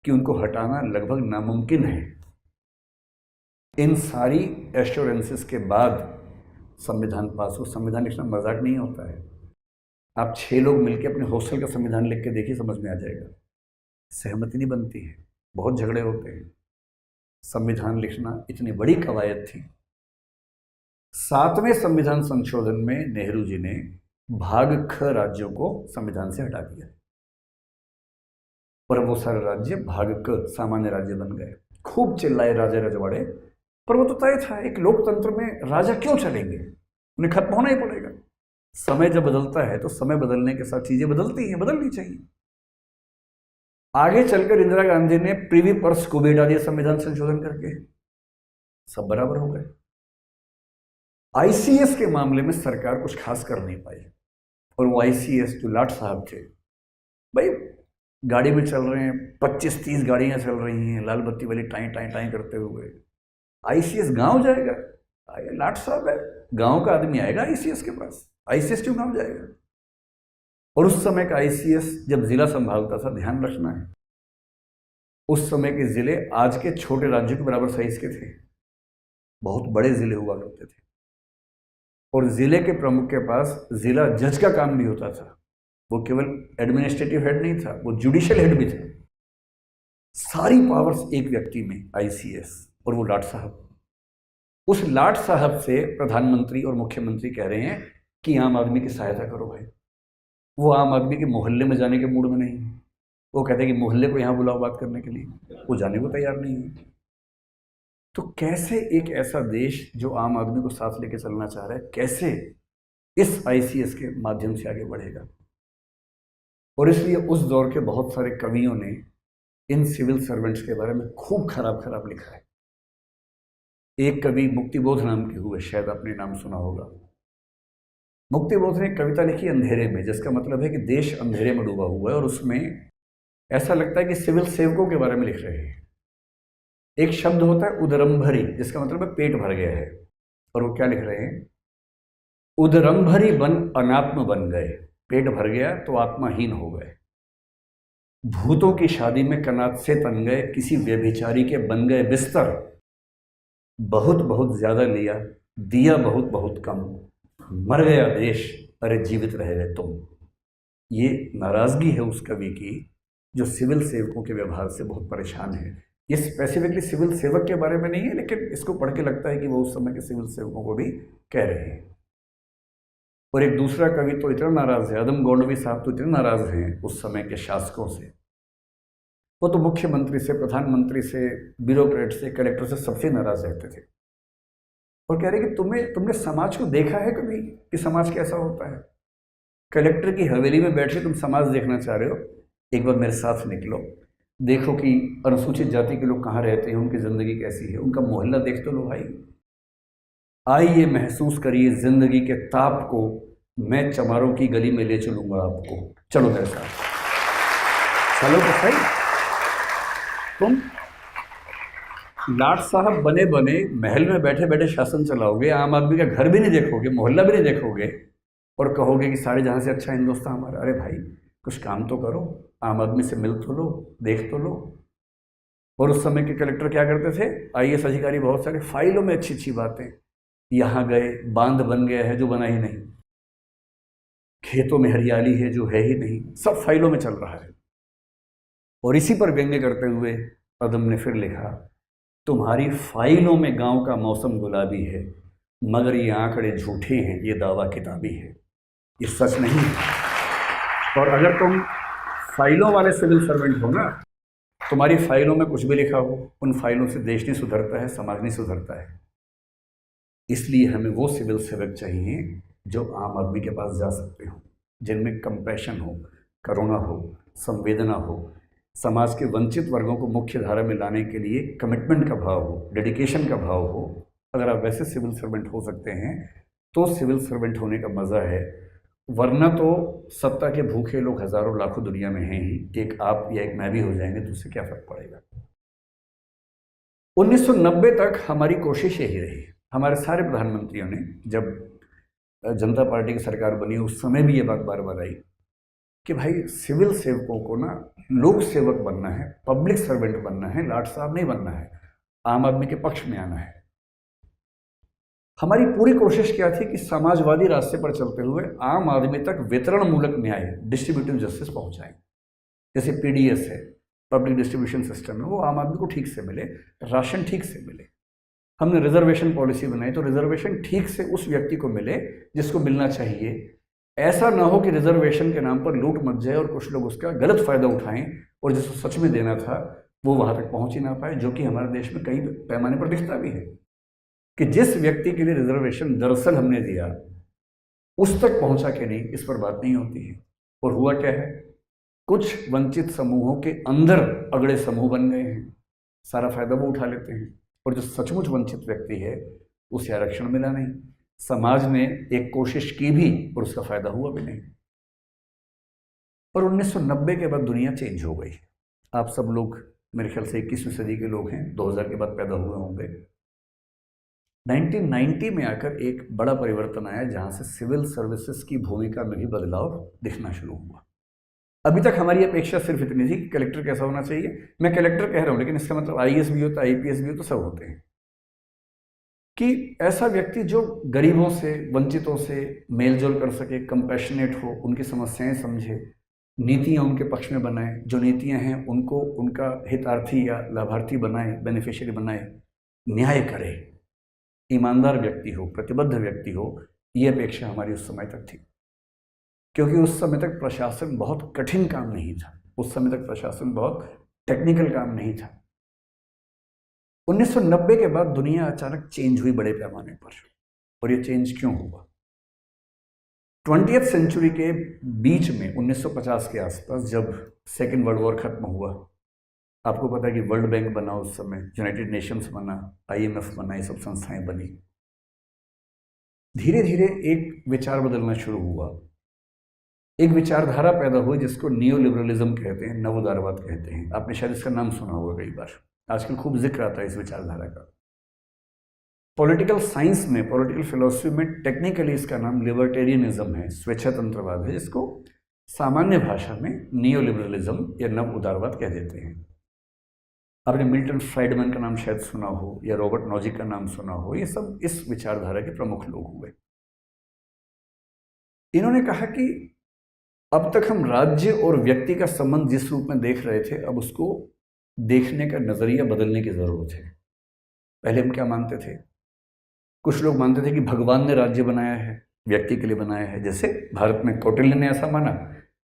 कि उनको हटाना लगभग नामुमकिन है। इन सारी एश्योरेंसेस के बाद संविधान पास हो। संविधान लिखना मजाक नहीं होता है। आप 6 लोग मिलकर अपने हॉस्टल का संविधान लिख के देखिए, समझ में आ जाएगा। सहमति नहीं बनती है, बहुत झगड़े होते हैं। संविधान लिखना इतनी बड़ी कवायद थी। 7वें संविधान संशोधन में नेहरू जी ने भाग ख राज्यों को संविधान से हटा दिया और वो सारे राज्य भाग क सामान्य राज्य बन गए। खूब चिल्लाए राजे रजवाड़े, पर वो तो तय था, एक लोकतंत्र में राजा क्यों चलेंगे, उन्हें खत्म होना ही पड़ेगा। समय जब बदलता है तो समय बदलने के साथ चीजें बदलती हैं, बदलनी चाहिए। आगे चलकर इंदिरा गांधी ने प्रीवी पर्स को भी हटा दिया संविधान संशोधन करके, सब बराबर हो गए। आईसीएस के मामले में सरकार कुछ खास कर नहीं पाई और वो आईसीएस जो लाट साहब थे, भाई गाड़ी में चल रहे हैं, 25-30 गाड़ियां चल रही हैं लाल बत्ती वाली टाई टाई टाई करते हुए, आईसीएस गांव जाएगा? लाट साहब है, गांव का आदमी आएगा आईसीएस के पास? आईसीएस क्यों गांव जाएगा? और उस समय का आईसीएस जब जिला संभालता था, ध्यान रखना है, उस समय के जिले आज के छोटे राज्यों के बराबर साइज के थे, बहुत बड़े जिले हुआ करते थे। और जिले के प्रमुख के पास जिला जज का काम भी होता था, वो केवल एडमिनिस्ट्रेटिव हेड नहीं था, वो जुडिशियल हेड भी था। सारी पावर्स एक व्यक्ति में, आईसीएस, और वो लाट साहब। उस लाट साहब से प्रधानमंत्री और मुख्यमंत्री कह रहे हैं कि आम आदमी की सहायता करो भाई। वो आम आदमी के मोहल्ले में जाने के मूड में नहीं है। वो कहते हैं कि मोहल्ले को यहाँ बुलाओ बात करने के लिए, वो जाने को तैयार नहीं है। तो कैसे एक ऐसा देश जो आम आदमी को साथ लेके चलना चाह रहा है, कैसे इस आईसीएस के माध्यम से आगे बढ़ेगा? और इसलिए उस दौर के बहुत सारे कवियों ने इन सिविल सर्वेंट्स के बारे में खूब खराब खराब लिखा है। एक कवि मुक्तिबोध नाम के हुए, शायद आपने नाम सुना होगा। मुक्तिबोध ने एक कविता लिखी अंधेरे में, जिसका मतलब है कि देश अंधेरे में डूबा हुआ है, और उसमें ऐसा लगता है कि सिविल सेवकों के बारे में लिख रहे हैं। एक शब्द होता है उदरंभरी, जिसका मतलब है पेट भर गया है, और वो क्या लिख रहे हैं? उदरंभरी बन अनात्म बन गए, पेट भर गया तो आत्माहीन हो गए। भूतों की शादी में कनात से तन गए, किसी व्यभिचारी के बन गए बिस्तर। बहुत बहुत ज्यादा लिया, दिया बहुत बहुत कम, मर गया देश, अरे जीवित रह गए तुम। ये नाराजगी है उस कवि की जो सिविल सेवकों के व्यवहार से बहुत परेशान है। ये स्पेसिफिकली सिविल सेवक के बारे में नहीं है, लेकिन इसको पढ़ के लगता है कि वो उस समय के सिविल सेवकों को भी कह रहे हैं। और एक दूसरा कवि तो इतना नाराज है, आदम गोंडवी साहब तो इतने नाराज हैं उस समय के शासकों से। वो तो मुख्यमंत्री से, प्रधानमंत्री से, ब्यूरोक्रेट से, कलेक्टर से, सबसे नाराज रहते थे और कह रहे कि तुमने समाज को देखा है कभी कि समाज कैसा होता है? कलेक्टर की हवेली में बैठ के तुम समाज देखना चाह रहे हो, एक बार मेरे साथ निकलो, देखो कि अनुसूचित जाति के लोग कहाँ रहते हैं, उनकी ज़िंदगी कैसी है, उनका मोहल्ला देख तो लो भाई। आइए महसूस करिए जिंदगी के ताप को, मैं चमारों की गली में ले चलूंगा आपको, चलो मेरे साथ, चलो तो सही। तुम लाट साहब बने बने महल में बैठे बैठे शासन चलाओगे, आम आदमी का घर भी नहीं देखोगे, मोहल्ला भी नहीं देखोगे, और कहोगे कि सारे जहां से अच्छा हिंदुस्तान हमारा। अरे भाई कुछ काम तो करो, आम आदमी से मिल तो लो, देख तो लो। और उस समय के कलेक्टर क्या करते थे, आईएएस अधिकारी बहुत सारे, फाइलों में अच्छी अच्छी बातें, यहाँ गए बांध बन गया है जो बना ही नहीं, खेतों में हरियाली है जो है ही नहीं, सब फाइलों में चल रहा है। और इसी पर व्यंग्य करते हुए अदम ने फिर लिखा, तुम्हारी फाइलों में गांव का मौसम गुलाबी है, मगर ये आंकड़े झूठे हैं, ये दावा किताबी है, ये सच नहीं है। और अगर तुम फाइलों वाले सिविल सर्वेंट हो ना, तुम्हारी फाइलों में कुछ भी लिखा हो, उन फाइलों से देश नहीं सुधरता है, समाज नहीं सुधरता है। इसलिए हमें वो सिविल सेवक चाहिए जो आम आदमी के पास जा सकते हो, जिनमें कंपैशन हो, करुणा हो, संवेदना हो, समाज के वंचित वर्गों को मुख्य धारा में लाने के लिए कमिटमेंट का भाव हो, डेडिकेशन का भाव हो। अगर आप वैसे सिविल सर्वेंट हो सकते हैं तो सिविल सर्वेंट होने का मज़ा है, वरना तो सत्ता के भूखे लोग हज़ारों लाखों दुनिया में हैं ही, एक आप या एक मैं भी हो जाएंगे तो उससे क्या फ़र्क पड़ेगा। 1990 तक हमारी कोशिश यही रही। हमारे सारे प्रधानमंत्रियों ने, जब जनता पार्टी की सरकार बनी उस समय भी ये बात बार बार आई कि भाई सिविल सेवकों को ना लोक सेवक बनना है, पब्लिक सर्वेंट बनना है, लाट साहब नहीं बनना है, आम आदमी के पक्ष में आना है। हमारी पूरी कोशिश क्या थी कि समाजवादी रास्ते पर चलते हुए आम आदमी तक वितरण मूलक न्याय, डिस्ट्रीब्यूटिव जस्टिस पहुंचाएं। जैसे पीडीएस है, पब्लिक डिस्ट्रीब्यूशन सिस्टम है, वो आम आदमी को ठीक से मिले, राशन ठीक से मिले। हमने रिजर्वेशन पॉलिसी बनाई तो रिजर्वेशन ठीक से उस व्यक्ति को मिले जिसको मिलना चाहिए। ऐसा ना हो कि रिजर्वेशन के नाम पर लूट मच जाए और कुछ लोग उसका गलत फायदा उठाएं और जिसको सच में देना था वो वहां तक पहुंच ही ना पाए, जो कि हमारे देश में कई पैमाने पर दिखता भी है कि जिस व्यक्ति के लिए रिजर्वेशन दरअसल हमने दिया उस तक पहुंचा कि नहीं, इस पर बात नहीं होती है। और हुआ क्या है, कुछ वंचित समूहों के अंदर अगड़े समूह बन गए हैं, सारा फायदा वो उठा लेते हैं, और जो सचमुच वंचित व्यक्ति है उसे आरक्षण मिला नहीं। समाज ने एक कोशिश की भी और उसका फायदा हुआ भी नहीं। और 1990 के बाद दुनिया चेंज हो गई। आप सब लोग मेरे ख्याल से 21वीं सदी के लोग हैं, 2000 के बाद पैदा हुए होंगे। 1990 में आकर एक बड़ा परिवर्तन आया जहां से सिविल सर्विसेज की भूमिका में भी बदलाव दिखना शुरू हुआ। अभी तक हमारी अपेक्षा सिर्फ इतनी थी कि कलेक्टर कैसा होना चाहिए। मैं कलेक्टर कह रहा हूं लेकिन इसका मतलब आईएएस भी होता है, आईपीएस भी होता, सब होते हैं। कि ऐसा व्यक्ति जो गरीबों से, वंचितों से मेलजोल कर सके, कंपैशनेट हो, उनकी समस्याएं समझे, नीतियां उनके पक्ष में बनाए, जो नीतियां हैं उनको उनका हितार्थी या लाभार्थी बनाए, बेनिफिशियरी बनाए, न्याय करे, ईमानदार व्यक्ति हो, प्रतिबद्ध व्यक्ति हो। ये अपेक्षा हमारी उस समय तक थी, क्योंकि उस समय तक प्रशासन बहुत कठिन काम नहीं था, उस समय तक प्रशासन बहुत टेक्निकल काम नहीं था। 1990 के बाद दुनिया अचानक चेंज हुई बड़े पैमाने पर। और ये चेंज क्यों हुआ? 20वीं सेंचुरी के बीच में 1950 के आसपास जब सेकेंड वर्ल्ड वॉर खत्म हुआ, आपको पता है कि वर्ल्ड बैंक बना, उस समय यूनाइटेड नेशंस बना, आईएमएफ बना, ये सब संस्थाएं बनी। धीरे धीरे एक विचार बदलना शुरू हुआ, एक विचारधारा पैदा हुई जिसको नियो लिबरलिज्म कहते हैं, नव उदारवाद कहते हैं। आपने शायद इसका नाम सुना होगा कई बार, आजकल खूब जिक्र आता है इस विचारधारा का। पॉलिटिकल साइंस में, पॉलिटिकल फिलॉसफी में टेक्निकली इसका नाम लिबर्टेरियनिज्म है, स्वेच्छातंत्रवाद है, जिसको सामान्य भाषा में नियो लिबरलिज्म या नव उदारवाद कह देते हैं। आपने मिल्टन फ्राइडमैन का नाम शायद सुना हो या रॉबर्ट नॉजिक का नाम सुना हो, ये सब इस विचारधारा के प्रमुख लोग हुए। इन्होंने कहा कि अब तक हम राज्य और व्यक्ति का संबंध जिस रूप में देख रहे थे, अब उसको देखने का नजरिया बदलने की जरूरत है। पहले हम क्या मानते थे? कुछ लोग मानते थे कि भगवान ने राज्य बनाया है, व्यक्ति के लिए बनाया है। जैसे भारत में कौटिल्य ने ऐसा माना,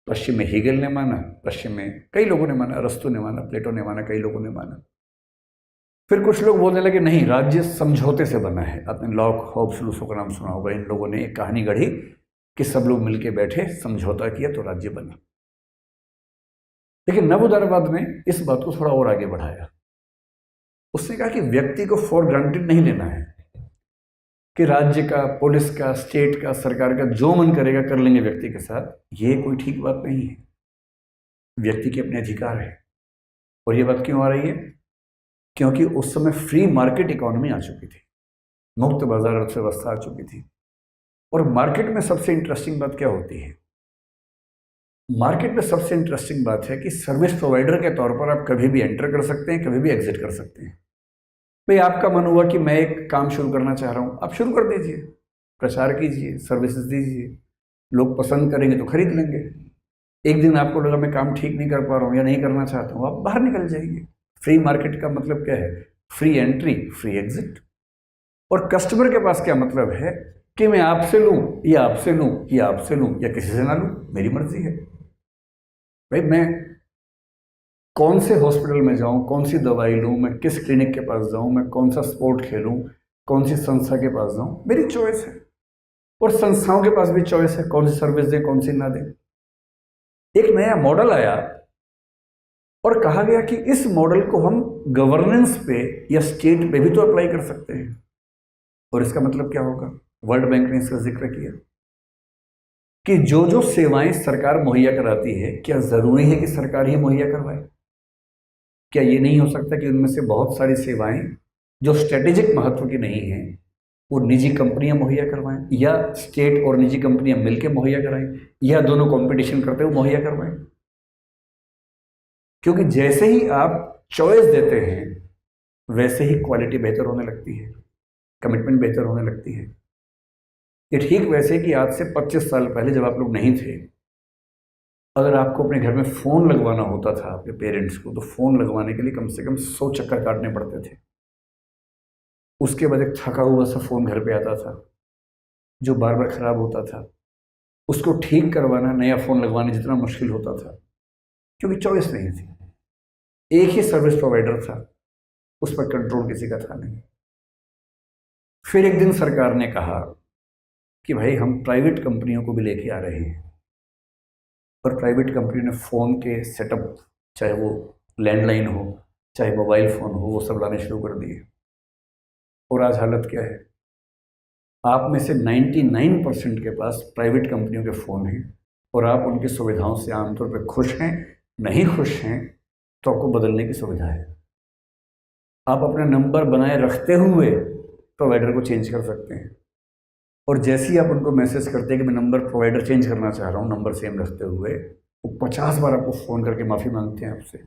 पश्चिम में हीगल ने माना, पश्चिम में कई लोगों ने माना, अरस्तु ने माना, प्लेटो ने माना, कई लोगों ने माना। फिर कुछ लोग बोलने लगे नहीं, राज्य समझौते से बना है। आपने लॉक, हॉब्स, रूसो का नाम सुना होगा। इन लोगों ने एक कहानी गढ़ी कि सब लोग मिलके बैठे, समझौता किया तो राज्य बना। लेकिन नवोदारवाद ने इस बात को थोड़ा और आगे बढ़ाया। उसने कहा कि व्यक्ति को फॉर ग्रांटेड नहीं लेना है कि राज्य का, पुलिस का, स्टेट का, सरकार का जो मन करेगा कर लेंगे व्यक्ति के साथ। ये कोई ठीक बात नहीं है। व्यक्ति के अपने अधिकार है। और ये बात क्यों आ रही है? क्योंकि उस समय फ्री मार्केट इकोनॉमी आ चुकी थी, मुक्त बाजार अर्थव्यवस्था आ चुकी थी। और मार्केट में सबसे इंटरेस्टिंग बात क्या होती है? मार्केट में सबसे इंटरेस्टिंग बात है कि सर्विस प्रोवाइडर के तौर पर आप कभी भी एंटर कर सकते हैं, कभी भी एग्जिट कर सकते हैं। भाई आपका मन हुआ कि मैं एक काम शुरू करना चाह रहा हूं, आप शुरू कर दीजिए, प्रचार कीजिए, सर्विसेज दीजिए, लोग पसंद करेंगे तो खरीद लेंगे। एक दिन आपको लगा मैं काम ठीक नहीं कर पा रहा हूं या नहीं करना चाहता हूं, आप बाहर निकल जाइए। फ्री मार्केट का मतलब क्या है? Free entry, free exit. और कस्टमर के पास क्या मतलब है कि मैं आपसे लूं या आपसे लूं या आपसे लूं या किसी से ना लूं, मेरी मर्जी है। भाई मैं कौन से हॉस्पिटल में जाऊं, कौन सी दवाई लूं, मैं किस क्लिनिक के पास जाऊं, मैं कौन सा स्पोर्ट खेलूं, कौन सी संस्था के पास जाऊं, मेरी चॉइस है। और संस्थाओं के पास भी चॉइस है कौन सी सर्विस दें कौन सी ना दें। एक नया मॉडल आया और कहा गया कि इस मॉडल को हम गवर्नेंस पे या स्टेट पे भी तो अप्लाई कर सकते हैं। और इसका मतलब क्या होगा, वर्ल्ड बैंक ने इसका जिक्र किया कि जो जो सेवाएं सरकार मुहैया कराती है, क्या जरूरी है कि सरकार ही मुहैया करवाए? क्या ये नहीं हो सकता कि उनमें से बहुत सारी सेवाएं जो स्ट्रेटेजिक महत्व की नहीं हैं वो निजी कंपनियां मुहैया करवाएं, या स्टेट और निजी कंपनियां मिलकर मुहैया कराएं, या दोनों कंपटीशन करते हुए मुहैया करवाएं? क्योंकि जैसे ही आप चॉइस देते हैं वैसे ही क्वालिटी बेहतर होने लगती है, कमिटमेंट बेहतर होने लगती है। ये ठीक वैसे कि आज से 25 साल पहले जब आप लोग नहीं थे, अगर आपको अपने घर में फ़ोन लगवाना होता था आपके पेरेंट्स को, तो फ़ोन लगवाने के लिए कम से कम 100 चक्कर काटने पड़ते थे। उसके बाद एक थका हुआ सा फ़ोन घर पे आता था जो बार बार ख़राब होता था। उसको ठीक करवाना, नया फ़ोन लगवाने जितना मुश्किल होता था, क्योंकि चॉइस नहीं थी। एक ही सर्विस प्रोवाइडर था, उस पर कंट्रोल किसी का था नहीं। फिर एक दिन सरकार ने कहा कि भाई हम प्राइवेट कंपनियों को भी लेके आ रहे हैं, और प्राइवेट कंपनी ने फ़ोन के सेटअप, चाहे वो लैंडलाइन हो चाहे मोबाइल फ़ोन हो, वो सब लाने शुरू कर दिए। और आज हालत क्या है, आप में से 99% के पास प्राइवेट कंपनियों के फ़ोन हैं और आप उनकी सुविधाओं से आमतौर पर खुश हैं। नहीं खुश हैं तो आपको बदलने की सुविधा है। आप अपना नंबर बनाए रखते हुए प्रोवाइडर को चेंज कर सकते हैं, और जैसे ही आप उनको मैसेज करते हैं कि मैं नंबर प्रोवाइडर चेंज करना चाह रहा हूँ नंबर सेम रखते हुए, वो 50 बार आपको फ़ोन करके माफ़ी मांगते हैं आपसे।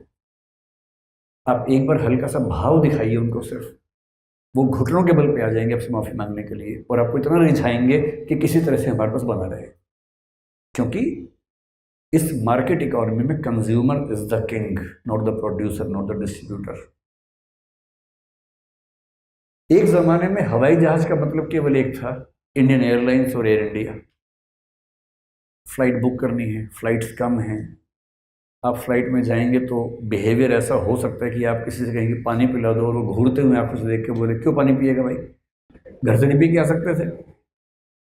आप एक बार हल्का सा भाव दिखाइए उनको, सिर्फ वो घुटनों के बल पे आ जाएंगे आपसे माफ़ी मांगने के लिए, और आपको इतना रिझाएंगे कि किसी तरह से हमारे पास बना रहे। क्योंकि इस मार्केट इकोनॉमी में consumer is the king, not the producer, not the distributor. एक ज़माने में हवाई जहाज़ का मतलब केवल एक था, इंडियन एयरलाइंस और एयर इंडिया। फ्लाइट बुक करनी है, फ्लाइट्स कम हैं, आप फ्लाइट में जाएंगे तो बिहेवियर ऐसा हो सकता है कि आप किसी से कहेंगे पानी पिला दो, और वो घूरते हुए आंखों से देख के बोले क्यों पानी पिएगा भाई, घर से नहीं पी के आ सकते थे।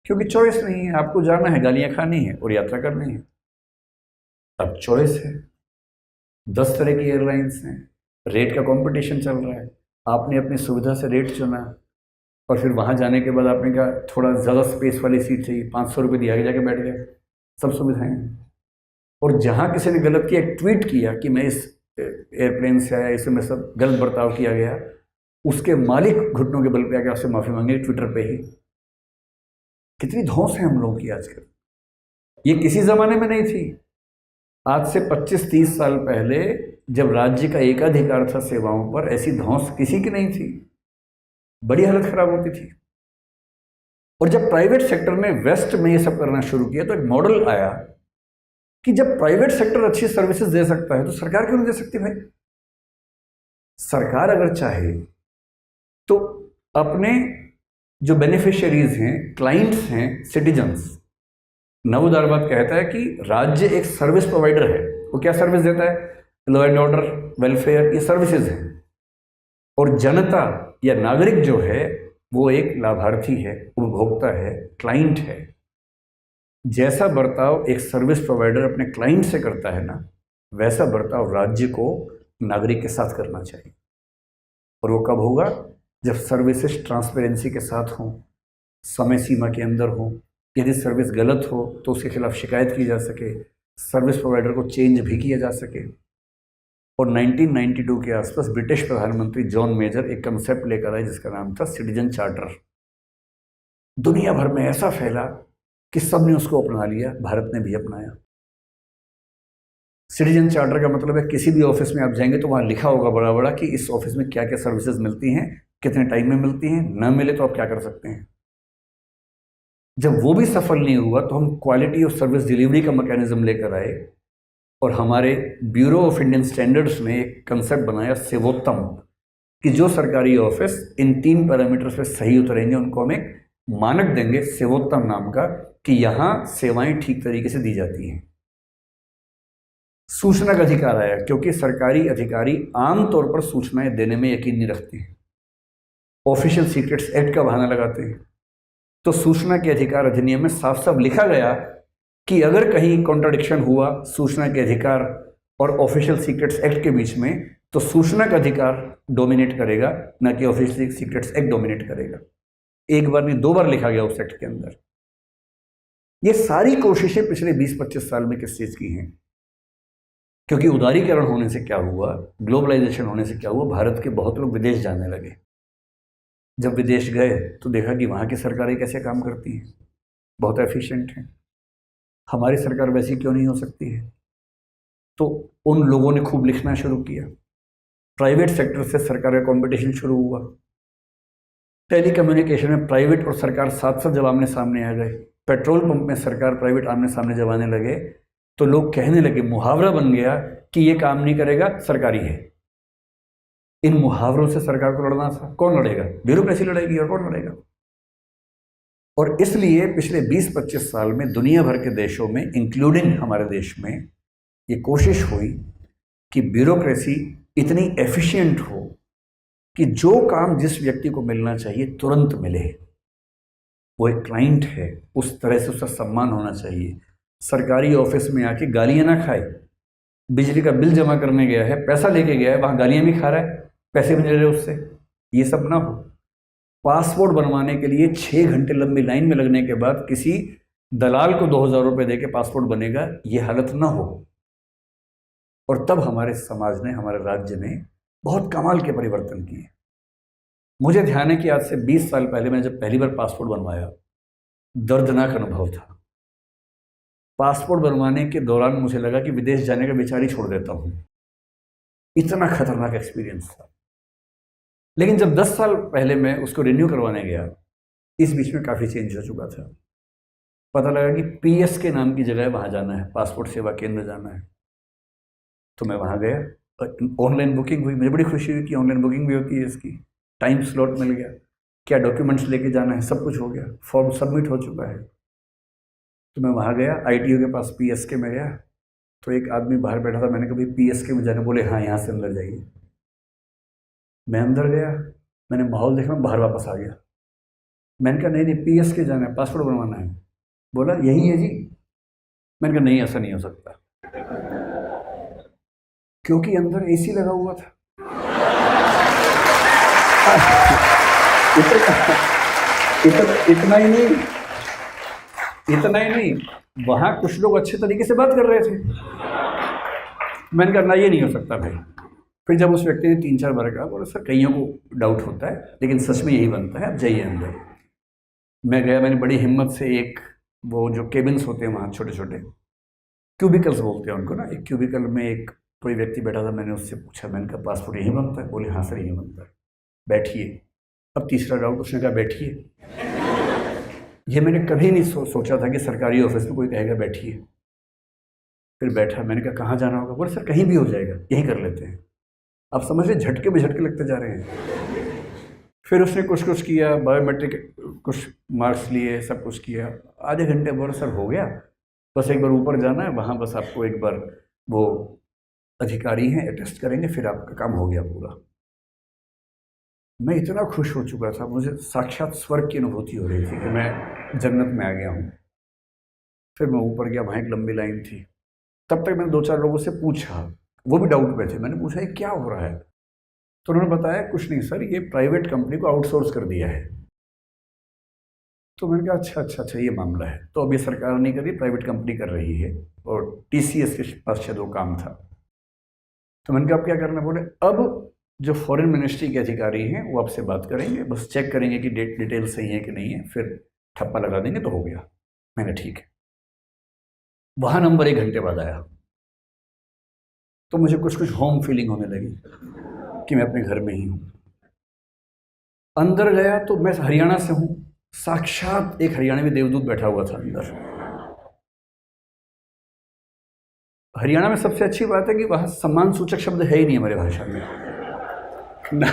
क्योंकि चॉइस नहीं है, आपको जाना है, गालियाँ खानी है और यात्रा करनी है। अब चॉइस है, 10 तरह की एयरलाइंस हैं, रेट का कंपटीशन चल रहा है, आपने अपनी सुविधा से रेट चुना, और फिर वहाँ जाने के बाद आपने कहा थोड़ा ज़्यादा स्पेस वाली सीट चाहिए, 500 रुपये दिया, आगे जाके बैठ गए, सब सुविधाएं हैं। और जहाँ किसी ने गलत किया, ट्वीट किया कि मैं इस एयरप्लेन से आया, इसमें सब गलत बर्ताव किया गया, उसके मालिक घुटनों के बल पे आके आपसे माफ़ी मांगे ट्विटर पे ही। कितनी धौंस है हम लोगों की आजकल, ये किसी ज़माने में नहीं थी। आज से 25-30 साल पहले जब राज्य का एकाधिकार था सेवाओं पर, ऐसी धौंस किसी की नहीं थी, बड़ी हालत खराब होती थी। और जब प्राइवेट सेक्टर ने वेस्ट में ये सब करना शुरू किया तो एक मॉडल आया कि जब प्राइवेट सेक्टर अच्छी सर्विसेज दे सकता है तो सरकार क्यों नहीं दे सकती भाई? सरकार अगर चाहे तो अपने जो बेनिफिशियरीज हैं, क्लाइंट्स हैं, सिटीजन्स, नवोदारवाद कहता है कि राज्य एक सर्विस प्रोवाइडर है। वो क्या सर्विस देता है? लॉ एंड ऑर्डर, वेलफेयर, ये सर्विसेज हैं। और जनता या नागरिक जो है वो एक लाभार्थी है, उपभोक्ता है, क्लाइंट है। जैसा बर्ताव एक सर्विस प्रोवाइडर अपने क्लाइंट से करता है ना, वैसा बर्ताव राज्य को नागरिक के साथ करना चाहिए। और वो कब होगा? जब सर्विसेज ट्रांसपेरेंसी के साथ हों, समय सीमा के अंदर हों। यदि सर्विस गलत हो तो उसके खिलाफ शिकायत की जा सके, सर्विस प्रोवाइडर को चेंज भी किया जा सके। और 1992 के आसपास ब्रिटिश प्रधानमंत्री जॉन मेजर एक कंसेप्ट लेकर आए जिसका नाम था सिटीजन चार्टर। दुनिया भर में ऐसा फैला कि सबने उसको अपना लिया, भारत ने भी अपनाया। सिटीजन चार्टर का मतलब है किसी भी ऑफिस में आप जाएंगे तो वहाँ लिखा होगा बड़ा बड़ा कि इस ऑफिस में क्या क्या सर्विसेज मिलती हैं, कितने टाइम में मिलती हैं, न मिले तो आप क्या कर सकते हैं। जब वो भी सफल नहीं हुआ तो हम क्वालिटी ऑफ सर्विस डिलीवरी का मैकेनिज्म लेकर आए, और हमारे ब्यूरो ऑफ इंडियन स्टैंडर्ड्स ने एक कंसेप्ट बनाया सेवोत्तम, कि जो सरकारी ऑफिस इन 3 पैरामीटर्स पे सही उतरेंगे उनको हम एक मानक देंगे सेवोत्तम नाम का, कि यहाँ सेवाएं ठीक तरीके से दी जाती हैं। सूचना का अधिकार आया क्योंकि सरकारी अधिकारी आमतौर पर सूचनाएं देने में यकीन नहीं रखते हैं। ऑफिशियल सीक्रेट्स एक्ट का बहाना लगाते हैं। तो सूचना के अधिकार अधिनियम में साफ साफ लिखा गया कि अगर कहीं कॉन्ट्राडिक्शन हुआ सूचना के अधिकार और ऑफिशियल सीक्रेट्स एक्ट के बीच में, तो सूचना का अधिकार डोमिनेट करेगा, ना कि ऑफिशियल सीक्रेट्स एक्ट डोमिनेट करेगा। एक बार नहीं, 2 बार लिखा गया उस एक्ट के अंदर। ये सारी कोशिशें पिछले 20-25 साल में किस चीज़ की हैं? क्योंकि उदारीकरण होने से क्या हुआ, ग्लोबलाइजेशन होने से क्या हुआ, भारत के बहुत लोग विदेश जाने लगे। जब विदेश गए तो देखा कि वहाँ की सरकारें कैसे काम करती हैं, बहुत एफिशिएंट हैं। हमारी सरकार वैसी क्यों नहीं हो सकती है? तो उन लोगों ने खूब लिखना शुरू किया। प्राइवेट सेक्टर से सरकार का कंपटीशन शुरू हुआ। टेली कम्युनिकेशन में प्राइवेट और सरकार साथ साथ जब आमने सामने आ गए, पेट्रोल पंप में सरकार प्राइवेट आमने सामने जब आने लगे, तो लोग कहने लगे, मुहावरा बन गया कि ये काम नहीं करेगा, सरकारी है। इन मुहावरों से सरकार को लड़ना था। कौन लड़ेगा? ब्यूरोक्रेसी लड़ेगी, और कौन लड़ेगा? और इसलिए पिछले 20-25 साल में दुनिया भर के देशों में, इंक्लूडिंग हमारे देश में, ये कोशिश हुई कि ब्यूरोक्रेसी इतनी एफिशिएंट हो कि जो काम जिस व्यक्ति को मिलना चाहिए तुरंत मिले। वो एक क्लाइंट है, उस तरह से उसका सम्मान होना चाहिए। सरकारी ऑफिस में आके गालियां ना खाए। बिजली का बिल जमा करने गया है, पैसा लेके गया है, वहाँ गालियां भी खा रहा है, पैसे भी ले रहे उससे। ये सब ना हो। पासपोर्ट बनवाने के लिए 6 घंटे लंबी लाइन में लगने के बाद किसी दलाल को 2000 रुपये दे के पासपोर्ट बनेगा, ये हालत ना हो। और तब हमारे समाज ने, हमारे राज्य ने बहुत कमाल के परिवर्तन किए। मुझे ध्यान है कि आज से 20 साल पहले मैंने जब पहली बार पासपोर्ट बनवाया, दर्दनाक अनुभव था। पासपोर्ट बनवाने के दौरान मुझे लगा कि विदेश जाने का विचार ही छोड़ देता हूँ। इतना खतरनाक एक्सपीरियंस था। लेकिन जब 10 साल पहले मैं उसको रिन्यू करवाने गया, इस बीच में काफ़ी चेंज हो चुका था। पता लगा कि पीएस के नाम की जगह वहाँ जाना है, पासपोर्ट सेवा केंद्र जाना है। तो मैं वहाँ गया, ऑनलाइन बुकिंग हुई। मुझे बड़ी खुशी हुई कि ऑनलाइन बुकिंग भी होती है इसकी। टाइम स्लॉट मिल गया, क्या डॉक्यूमेंट्स लेके जाना है, सब कुछ हो गया, फॉर्म सबमिट हो चुका है। तो मैं वहाँ गया, आईटीओ के पास पीएसके में गया, तो एक आदमी बाहर बैठा था। मैंने कहा, भाई पीएसके में जाना? बोले हाँ, यहाँ से अंदर जाइए। मैं अंदर गया, मैंने माहौल देखा, मैं बाहर वापस आ गया। मैंने कहा, नहीं नहीं, पीएसके जाना है, पासपोर्ट बनवाना है। बोला यही है जी। मैंने कहा, नहीं, ऐसा नहीं हो सकता, क्योंकि अंदर एसी लगा हुआ था। इतना ही नहीं, वहाँ कुछ लोग अच्छे तरीके से बात कर रहे थे। मैंने कहा, ना, ये नहीं हो सकता भाई। फिर जब उस व्यक्ति ने 3-4 बार कहा, बोला सर कईयों को डाउट होता है, लेकिन सच में यही बनता है, आप जाइए अंदर। मैं गया, मैंने बड़ी हिम्मत से एक, वो जो केबिन्स होते हैं वहाँ, छोटे छोटे क्यूबिकल्स बोलते हैं उनको ना, एक क्यूबिकल में एक कोई व्यक्ति बैठा था। मैंने उससे पूछा, मैंने कहा पासपोर्ट यहीं बनता है? बोले हाँ सर, यहीं बनता है, बैठिए। अब तीसरा डाउट, उसने कहा बैठिए। ये मैंने कभी नहीं सोचा था कि सरकारी ऑफिस में कोई कहेगा बैठिए। फिर बैठा, मैंने कहा कहाँ जाना होगा? बोले सर कहीं भी हो जाएगा, यहीं कर लेते हैं। आप समझ रहे, झटके पे झटके लगते जा रहे हैं। फिर उसने कुछ किया, बायोमेट्रिक कुछ मार्क्स लिए, सब कुछ किया। आधे घंटे बोला सर हो गया, बस एक बार ऊपर जाना है, वहाँ बस आपको एक बार वो अधिकारी हैं अटेस्ट करेंगे, फिर आपका काम हो गया पूरा। मैं इतना खुश हो चुका था, मुझे साक्षात स्वर्ग की अनुभूति हो रही थी कि मैं जन्नत में आ गया हूँ। फिर मैं ऊपर गया, वहाँ एक लंबी लाइन थी। तब तक मैंने 2-4 लोगों से पूछा, वो भी डाउट में थे। मैंने पूछा ये क्या हो रहा है? तो उन्होंने बताया कुछ नहीं सर, ये प्राइवेट कंपनी को आउटसोर्स कर दिया है। तो मैंने कहा अच्छा, ये मामला है। तो अब ये सरकार नहीं कर रही, प्राइवेट कंपनी कर रही है, और टीसीएस के पास शायद वो काम था। तो मैंने कहा अब क्या करना? बोले अब जो फॉरेन मिनिस्ट्री के अधिकारी हैं वो आपसे बात करेंगे, बस चेक करेंगे कि डिटेल सही है कि नहीं है, फिर ठप्पा लगा देंगे तो हो गया। मैंने ठीक है। वहाँ नंबर 1 घंटे बाद आया, तो मुझे कुछ होम फीलिंग होने लगी कि मैं अपने घर में ही हूँ। अंदर गया तो मैं हरियाणा से हूँ, साक्षात एक हरियाणवी देवदूत बैठा हुआ था अंदर। हरियाणा में सबसे अच्छी बात है कि वहाँ सम्मान सूचक शब्द है ही नहीं हमारी भाषा में। ना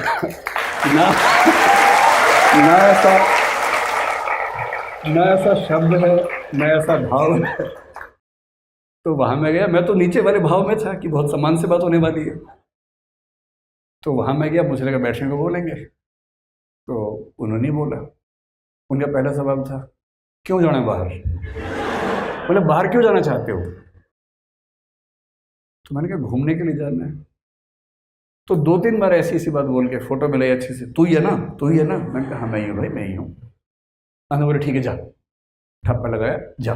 ऐसा शब्द है, ना ऐसा भाव है। तो वहाँ मैं गया, मैं तो नीचे वाले भाव में था कि बहुत सम्मान से बात होने वाली है। तो वहाँ मैं गया, मुझे लगा बैठने को बोलेंगे। तो उन्होंने बोला, उनका पहला सवाल था क्यों जाना है बाहर, बोले बाहर क्यों जाना चाहते हो? तो मैंने कहा घूमने के लिए जाना है। तो 2-3 बार ऐसी ऐसी बात बोल के फोटो मिलाई अच्छे से, तू ही है ना, तू ही है ना? मैंने कहा हाँ मैं ही हूँ भाई, मैं ही हूँ। मैंने बोले ठीक है जा, ठप्पा लगाया जा।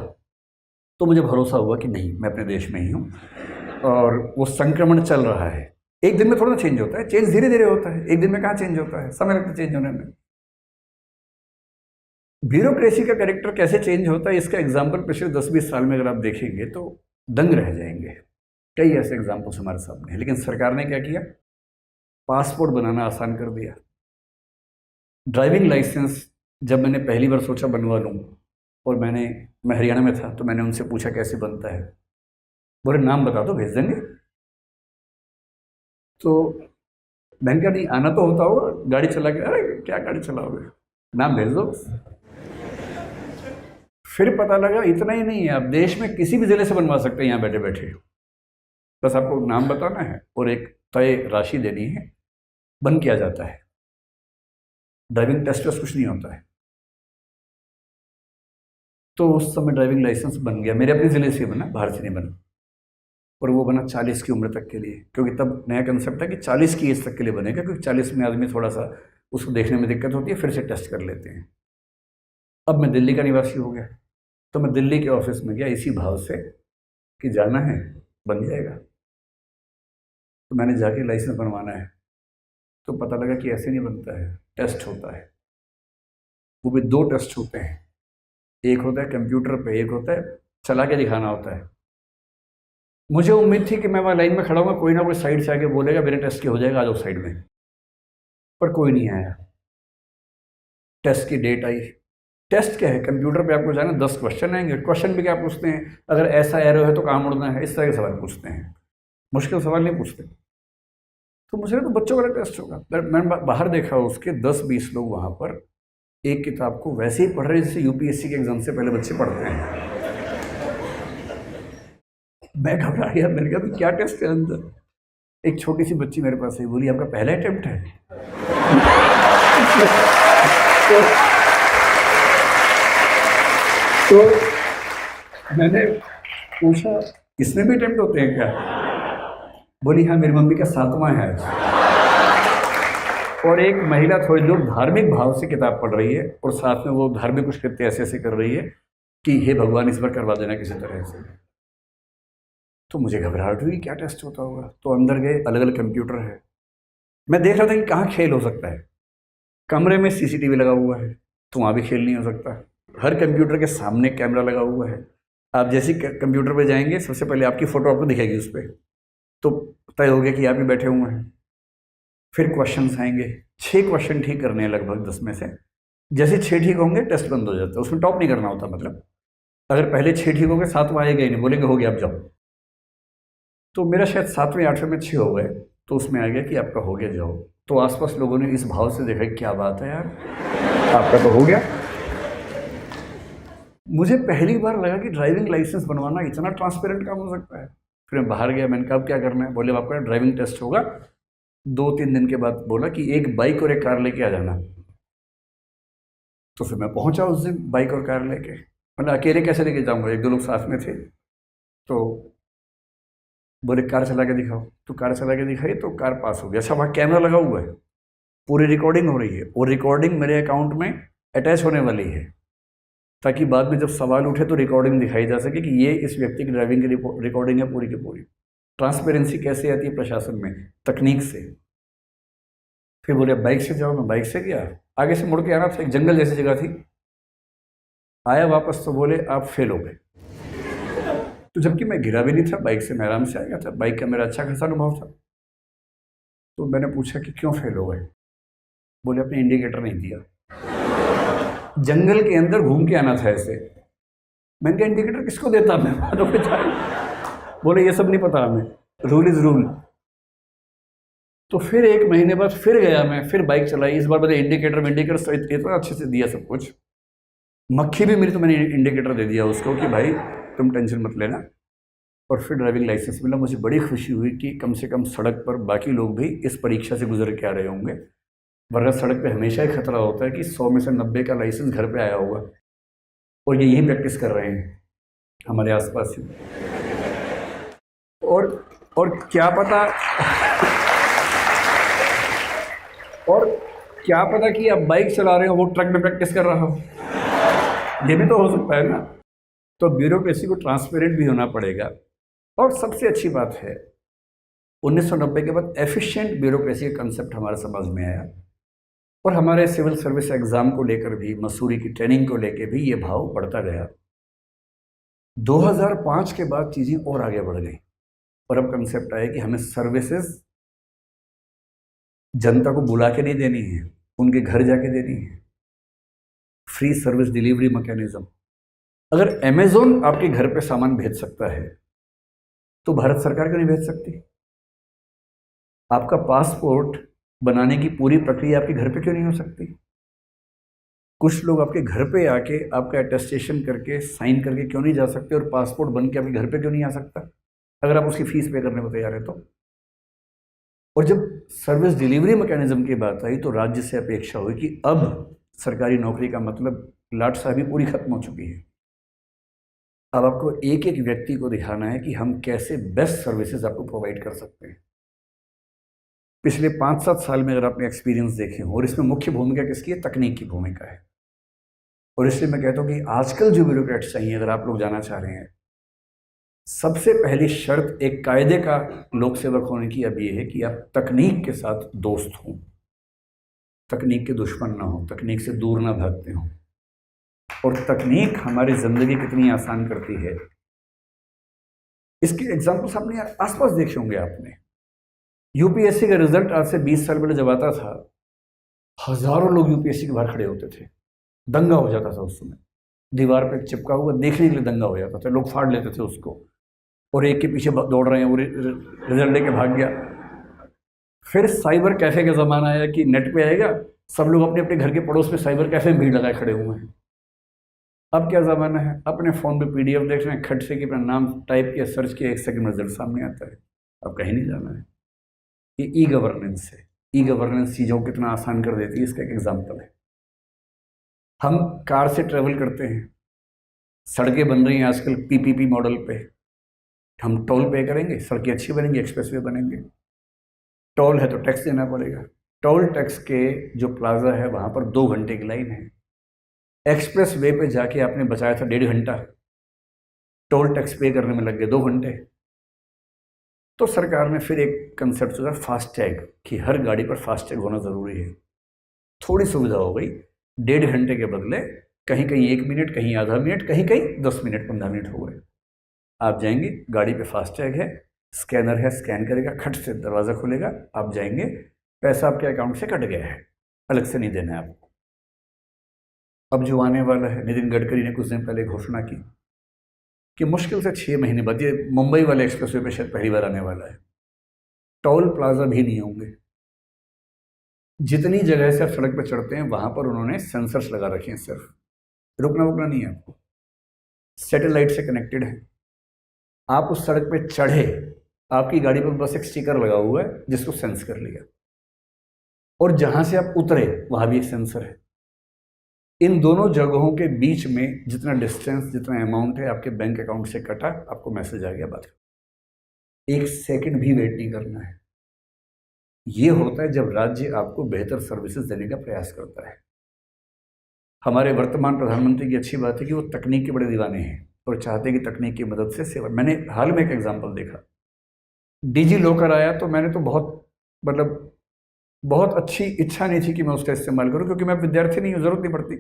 तो मुझे भरोसा हुआ कि नहीं मैं अपने देश में ही हूँ और वो संक्रमण चल रहा है। एक दिन में थोड़ा चेंज होता है, चेंज धीरे धीरे होता है, एक दिन में कहाँ चेंज होता है, समय लगता है चेंज होने में। ब्यूरोक्रेसी का कैरेक्टर कैसे चेंज होता है इसका एग्जाम्पल पिछले 10-20 साल में अगर आप देखेंगे तो दंग रह जाएंगे। कई ऐसे एग्जाम्पल्स हमारे सामने हैं। लेकिन सरकार ने क्या किया, पासपोर्ट बनाना आसान कर दिया। ड्राइविंग लाइसेंस जब मैंने पहली बार सोचा बनवा लूँ, और मैं हरियाणा में था तो मैंने उनसे पूछा कैसे बनता है, बोले नाम बता दो भेज देंगे। तो मैंने कहा नहीं आना तो होता होगा, गाड़ी चला के, अरे क्या गाड़ी चलाओगे, नाम भेज दो। फिर पता लगा इतना ही नहीं है, आप देश में किसी भी ज़िले से बनवा सकते हैं यहाँ बैठे बैठे। बस आपको नाम बताना है और एक तय राशि देनी है, बन किया जाता है। ड्राइविंग टेस्ट वेस्ट कुछ नहीं होता है। तो उस समय ड्राइविंग लाइसेंस बन गया, मेरे अपने ज़िले से बना, बाहर से नहीं बना। और वो बना 40 की उम्र तक के लिए, क्योंकि तब नया कंसेप्ट है कि 40 की एज तक के लिए बनेगा, क्योंकि 40 में आदमी थोड़ा सा उसको देखने में दिक्कत होती है, फिर से टेस्ट कर लेते हैं। अब मैं दिल्ली का निवासी हो गया, तो मैं दिल्ली के ऑफिस में गया इसी भाव से कि जाना है बन जाएगा। तो मैंने जाके लाइसेंस बनवाना है, तो पता लगा कि ऐसे नहीं बनता है, टेस्ट होता है। वो भी 2 टेस्ट होते हैं, एक होता है कंप्यूटर पे, एक होता है चला के दिखाना होता है। मुझे उम्मीद थी कि मैं वहाँ लाइन में खड़ा हूँ, कोई ना कोई साइड से आके बोलेगा मेरे टेस्ट की हो जाएगा, आ जाओ साइड में, पर कोई नहीं आया। टेस्ट की डेट आई। टेस्ट क्या है, कंप्यूटर पे आपको जाना 10 क्वेश्चन आएंगे, क्वेश्चन भी क्या पूछते हैं, अगर ऐसा एरो है तो कहाँ मुड़ना है, इस तरह के सवाल पूछते हैं, मुश्किल सवाल नहीं पूछते। तो मुझे तो बच्चों वाला टेस्ट होगा। मैंने बाहर देखा उसके 10-20 लोग वहाँ पर एक किताब को वैसे ही पढ़ रहे जैसे यूपीएससी के एग्जाम से पहले बच्चे पढ़ते हैं। मैं घबरा गया, मैंने कहा क्या टेस्ट है अंदर। एक छोटी सी बच्ची मेरे पास आई, बोली आपका पहला अटेम्प्ट है? तो मैंने पूछा इसमें भी अटेम्प्ट होते हैं क्या? बोली हाँ मेरी मम्मी का 7वां है आज। और एक महिला थोड़ी दूर धार्मिक भाव से किताब पढ़ रही है और साथ में वो धार्मिक कुछ कृत्य ऐसे ऐसे कर रही है कि हे भगवान इस बार करवा देना किसी तरह से। तो मुझे घबराहट हुई, क्या टेस्ट होता होगा। तो अंदर गए, अलग अलग कंप्यूटर है। मैं देख रहा था कि कहाँ खेल हो सकता है। कमरे में सीसीटीवी लगा हुआ है, तो वहाँ भी खेल नहीं हो सकता। हर कंप्यूटर के सामने कैमरा लगा हुआ है। आप जैसे कंप्यूटर पे जाएंगे सबसे पहले आपकी फ़ोटो आपको दिखेगी उस पर, तो तय हो गया कि आप ही बैठे हुए हैं। फिर क्वेश्चंस आएंगे, 6 क्वेश्चन ठीक करने हैं लगभग 10 में से। जैसे 6 ठीक होंगे टेस्ट बंद हो जाता है, उसमें टॉप नहीं करना होता। मतलब अगर पहले 6 ठीक हो गए, 7वां आएगा ही नहीं, बोलेंगे हो गया आप जाओ। तो मेरा शायद 7वें 8वें में 6 हो गए, तो उसमें आ गया कि आपका हो गया जाओ। तो आसपास लोगों ने इस भाव से देखा क्या बात है यार, आपका तो हो गया। मुझे पहली बार लगा कि ड्राइविंग लाइसेंस बनवाना इतना ट्रांसपेरेंट काम हो सकता है। फिर मैं बाहर गया, मैंने कहा क्या करना है, बोले आपका ड्राइविंग टेस्ट होगा। 2-3 दिन के बाद बोला कि एक बाइक और एक कार लेके आ जाना। तो फिर मैं पहुंचा उस दिन बाइक और कार लेके। मतलब अकेले कैसे लेके जाऊंगा, 1-2 लोग साथ में थे। तो बोले कार चला के दिखाओ, तो कार चला के दिखाई तो कार पास हो गया। अच्छा वहाँ कैमरा लगा हुआ है, पूरी रिकॉर्डिंग हो रही है, और रिकॉर्डिंग मेरे अकाउंट में अटैच होने वाली है, ताकि बाद में जब सवाल उठे तो रिकॉर्डिंग दिखाई जा सके कि ये इस व्यक्ति की ड्राइविंग की रिकॉर्डिंग है पूरी की पूरी। ट्रांसपेरेंसी कैसे आती है प्रशासन में, तकनीक से। फिर बोले बाइक से जाओ, मैं बाइक से गया। आगे से मुड़ के आना था, एक जंगल जैसी जगह थी। आया वापस तो बोले आप फेल हो गए। तो जबकि मैं गिरा भी नहीं था, बाइक से मैं आराम से आ गया था, बाइक का मेरा अच्छा खासा अनुभव था। तो मैंने पूछा कि क्यों फेल हो गए? बोले आपने इंडिकेटर नहीं दिया। जंगल के अंदर घूम के आना था ऐसे। मैंने कहा इंडिकेटर किसको देता मैं? बोले ये सब नहीं पता हमें, रूल इज रूल। तो फिर 1 महीने बाद फिर गया मैं, फिर बाइक चलाई। इस बार मैंने इंडिकेटर इतना अच्छे से दिया सब कुछ। मक्खी भी मेरी, तो मैंने इंडिकेटर दे दिया उसको कि भाई तुम टेंशन मत लेना। और फिर ड्राइविंग लाइसेंस मिला। मुझे बड़ी खुशी हुई कि कम से कम सड़क पर बाकी लोग भी इस परीक्षा से गुजर के आ रहे होंगे। वरना सड़क पे हमेशा ही खतरा होता है कि 100 में से 90 का लाइसेंस घर पे आया होगा और ये यही प्रैक्टिस कर रहे हैं हमारे आसपास ही। और क्या पता और क्या पता कि आप बाइक चला रहे हो, वो ट्रक में प्रैक्टिस कर रहा हो, ये भी तो हो सकता है ना। तो ब्यूरोक्रेसी को ट्रांसपेरेंट भी होना पड़ेगा। और सबसे अच्छी बात है 1990 के बाद एफिशिएंट ब्यूरोक्रेसी का कंसेप्ट हमारे समाज में आया और हमारे सिविल सर्विस एग्जाम को लेकर भी, मसूरी की ट्रेनिंग को लेकर भी ये भाव बढ़ता गया। 2005 के बाद चीज़ें और आगे बढ़ गई और अब कंसेप्ट आया कि हमें सर्विसेज जनता को बुला के नहीं देनी है, उनके घर जाके देनी है। Free service delivery mechanism. अगर अमेजोन आपके घर पे सामान भेज सकता है तो भारत सरकार क्यों नहीं भेज सकती? आपका पासपोर्ट बनाने की पूरी प्रक्रिया आपके घर पे क्यों नहीं हो सकती? कुछ लोग आपके घर पे आके आपका अटेस्टेशन करके साइन करके क्यों नहीं जा सकते और पासपोर्ट बन के आपके घर पे क्यों नहीं आ सकता, अगर आप उसकी फीस पे करने को तैयार है तो? और जब सर्विस डिलीवरी मैकेनिज्म की बात आई तो राज्य से अपेक्षा हुई कि अब सरकारी नौकरी का मतलब लाट साहबी पूरी खत्म हो चुकी है। अब आपको एक एक व्यक्ति को दिखाना है कि हम कैसे बेस्ट सर्विसेज आपको प्रोवाइड कर सकते हैं। पिछले 5-7 साल में अगर आपने एक्सपीरियंस देखे हो, और इसमें मुख्य भूमिका किसकी है? तकनीक की भूमिका है। और इसलिए मैं कहता हूँ कि आजकल जो ब्यूरोक्रेट्स चाहिए, अगर आप लोग जाना चाह रहे हैं, सबसे पहली शर्त एक कायदे का लोक सेवक होने की अब ये है कि आप तकनीक के साथ दोस्त हों, तकनीक के दुश्मन ना हो, तकनीक से दूर ना भागते हों। और तकनीक हमारी ज़िंदगी कितनी आसान करती है, इसके एग्जाम्पल्स आपने आसपास देखे होंगे। आपने यूपीएससी का रिजल्ट आज से 20 साल पहले जब आता था, हजारों लोग यूपीएससी के बाहर खड़े होते थे, दंगा हो जाता था उस समय। दीवार पे चिपका हुआ देखने के लिए दंगा हो जाता था, लोग फाड़ लेते थे उसको, और एक के पीछे दौड़ रहे हैं, वो रिजल्ट लेके भाग गया। फिर साइबर कैफ़े का ज़माना आया कि नेट पे आएगा, सब लोग अपने अपने घर के पड़ोस में साइबर कैफ़े में भीड़ लगाए खड़े हुए हैं। अब क्या ज़माना है, अपने फ़ोन पे पीडीएफ देख रहे हैं, खट से कि अपना नाम टाइप किया, सर्च किया, 1 सेकंड में रिजल्ट सामने आता है। अब कहीं नहीं जाना है। ये ई गवर्नेंस है। ई गवर्नेंस चीज़ों को कितना आसान कर देती है, इसका एक एग्जाम्पल है। हम कार से ट्रेवल करते हैं, सड़कें बन रही हैं आजकल पीपीपी मॉडल पे, हम टोल पे करेंगे, सड़कें अच्छी बनेंगी, एक्सप्रेसवे बनेंगे। टोल है तो टैक्स देना पड़ेगा, टोल टैक्स के जो प्लाजा है वहाँ पर 2 घंटे की लाइन है। एक्सप्रेस वे पे जाके आपने बचाया था 1.5 घंटा, टोल टैक्स पे करने में लग गए 2 घंटे। तो सरकार ने फिर एक कंसेप्ट सोचा, फास्टैग, कि हर गाड़ी पर फास्टैग होना ज़रूरी है। थोड़ी सुविधा हो गई, 1.5 घंटे के बदले कहीं कहीं 1 मिनट, कहीं आधा मिनट, कहीं कहीं 10 मिनट 15 मिनट हो गए। आप जाएंगे, गाड़ी पे फास्टैग है, स्कैनर है, स्कैन करेगा, खट से दरवाज़ा खुलेगा, आप जाएंगे, पैसा आपके अकाउंट से कट गया है, अलग से नहीं देना है आपको। अब जो आने वाला है, नितिन गडकरी ने कुछ दिन पहले घोषणा की कि मुश्किल से 6 महीने बाद, ये मुंबई वाले एक्सप्रेसवे पे शायद पहली बार आने वाला है, टोल प्लाजा भी नहीं होंगे। जितनी जगह से आप सड़क पर चढ़ते हैं वहाँ पर उन्होंने सेंसर्स लगा रखे हैं, सिर्फ रुकना वुकना नहीं है आपको, सैटेलाइट से कनेक्टेड है। आप उस सड़क पे चढ़े, आपकी गाड़ी पर बस एक स्टिकर लगा हुआ है जिसको सेंस कर लिया, और जहाँ से आप उतरे वहाँ भी एक सेंसर है। इन दोनों जगहों के बीच में जितना डिस्टेंस, जितना अमाउंट है आपके बैंक अकाउंट से कटा, आपको मैसेज आ गया, बात कर, 1 सेकंड भी वेट नहीं करना है। ये होता है जब राज्य आपको बेहतर सर्विसेज देने का प्रयास करता है। हमारे वर्तमान प्रधानमंत्री की अच्छी बात है कि वो तकनीक के बड़े दीवाने हैं और चाहते हैं कि तकनीक की मदद से सेवा। मैंने हाल में एक एग्जाम्पल देखा, डिजी लॉकर आया तो मैंने तो बहुत अच्छी इच्छा नहीं थी कि मैं उसका इस्तेमाल करूं, क्योंकि मैं विद्यार्थी नहीं हूँ, ज़रूरत नहीं पड़ती।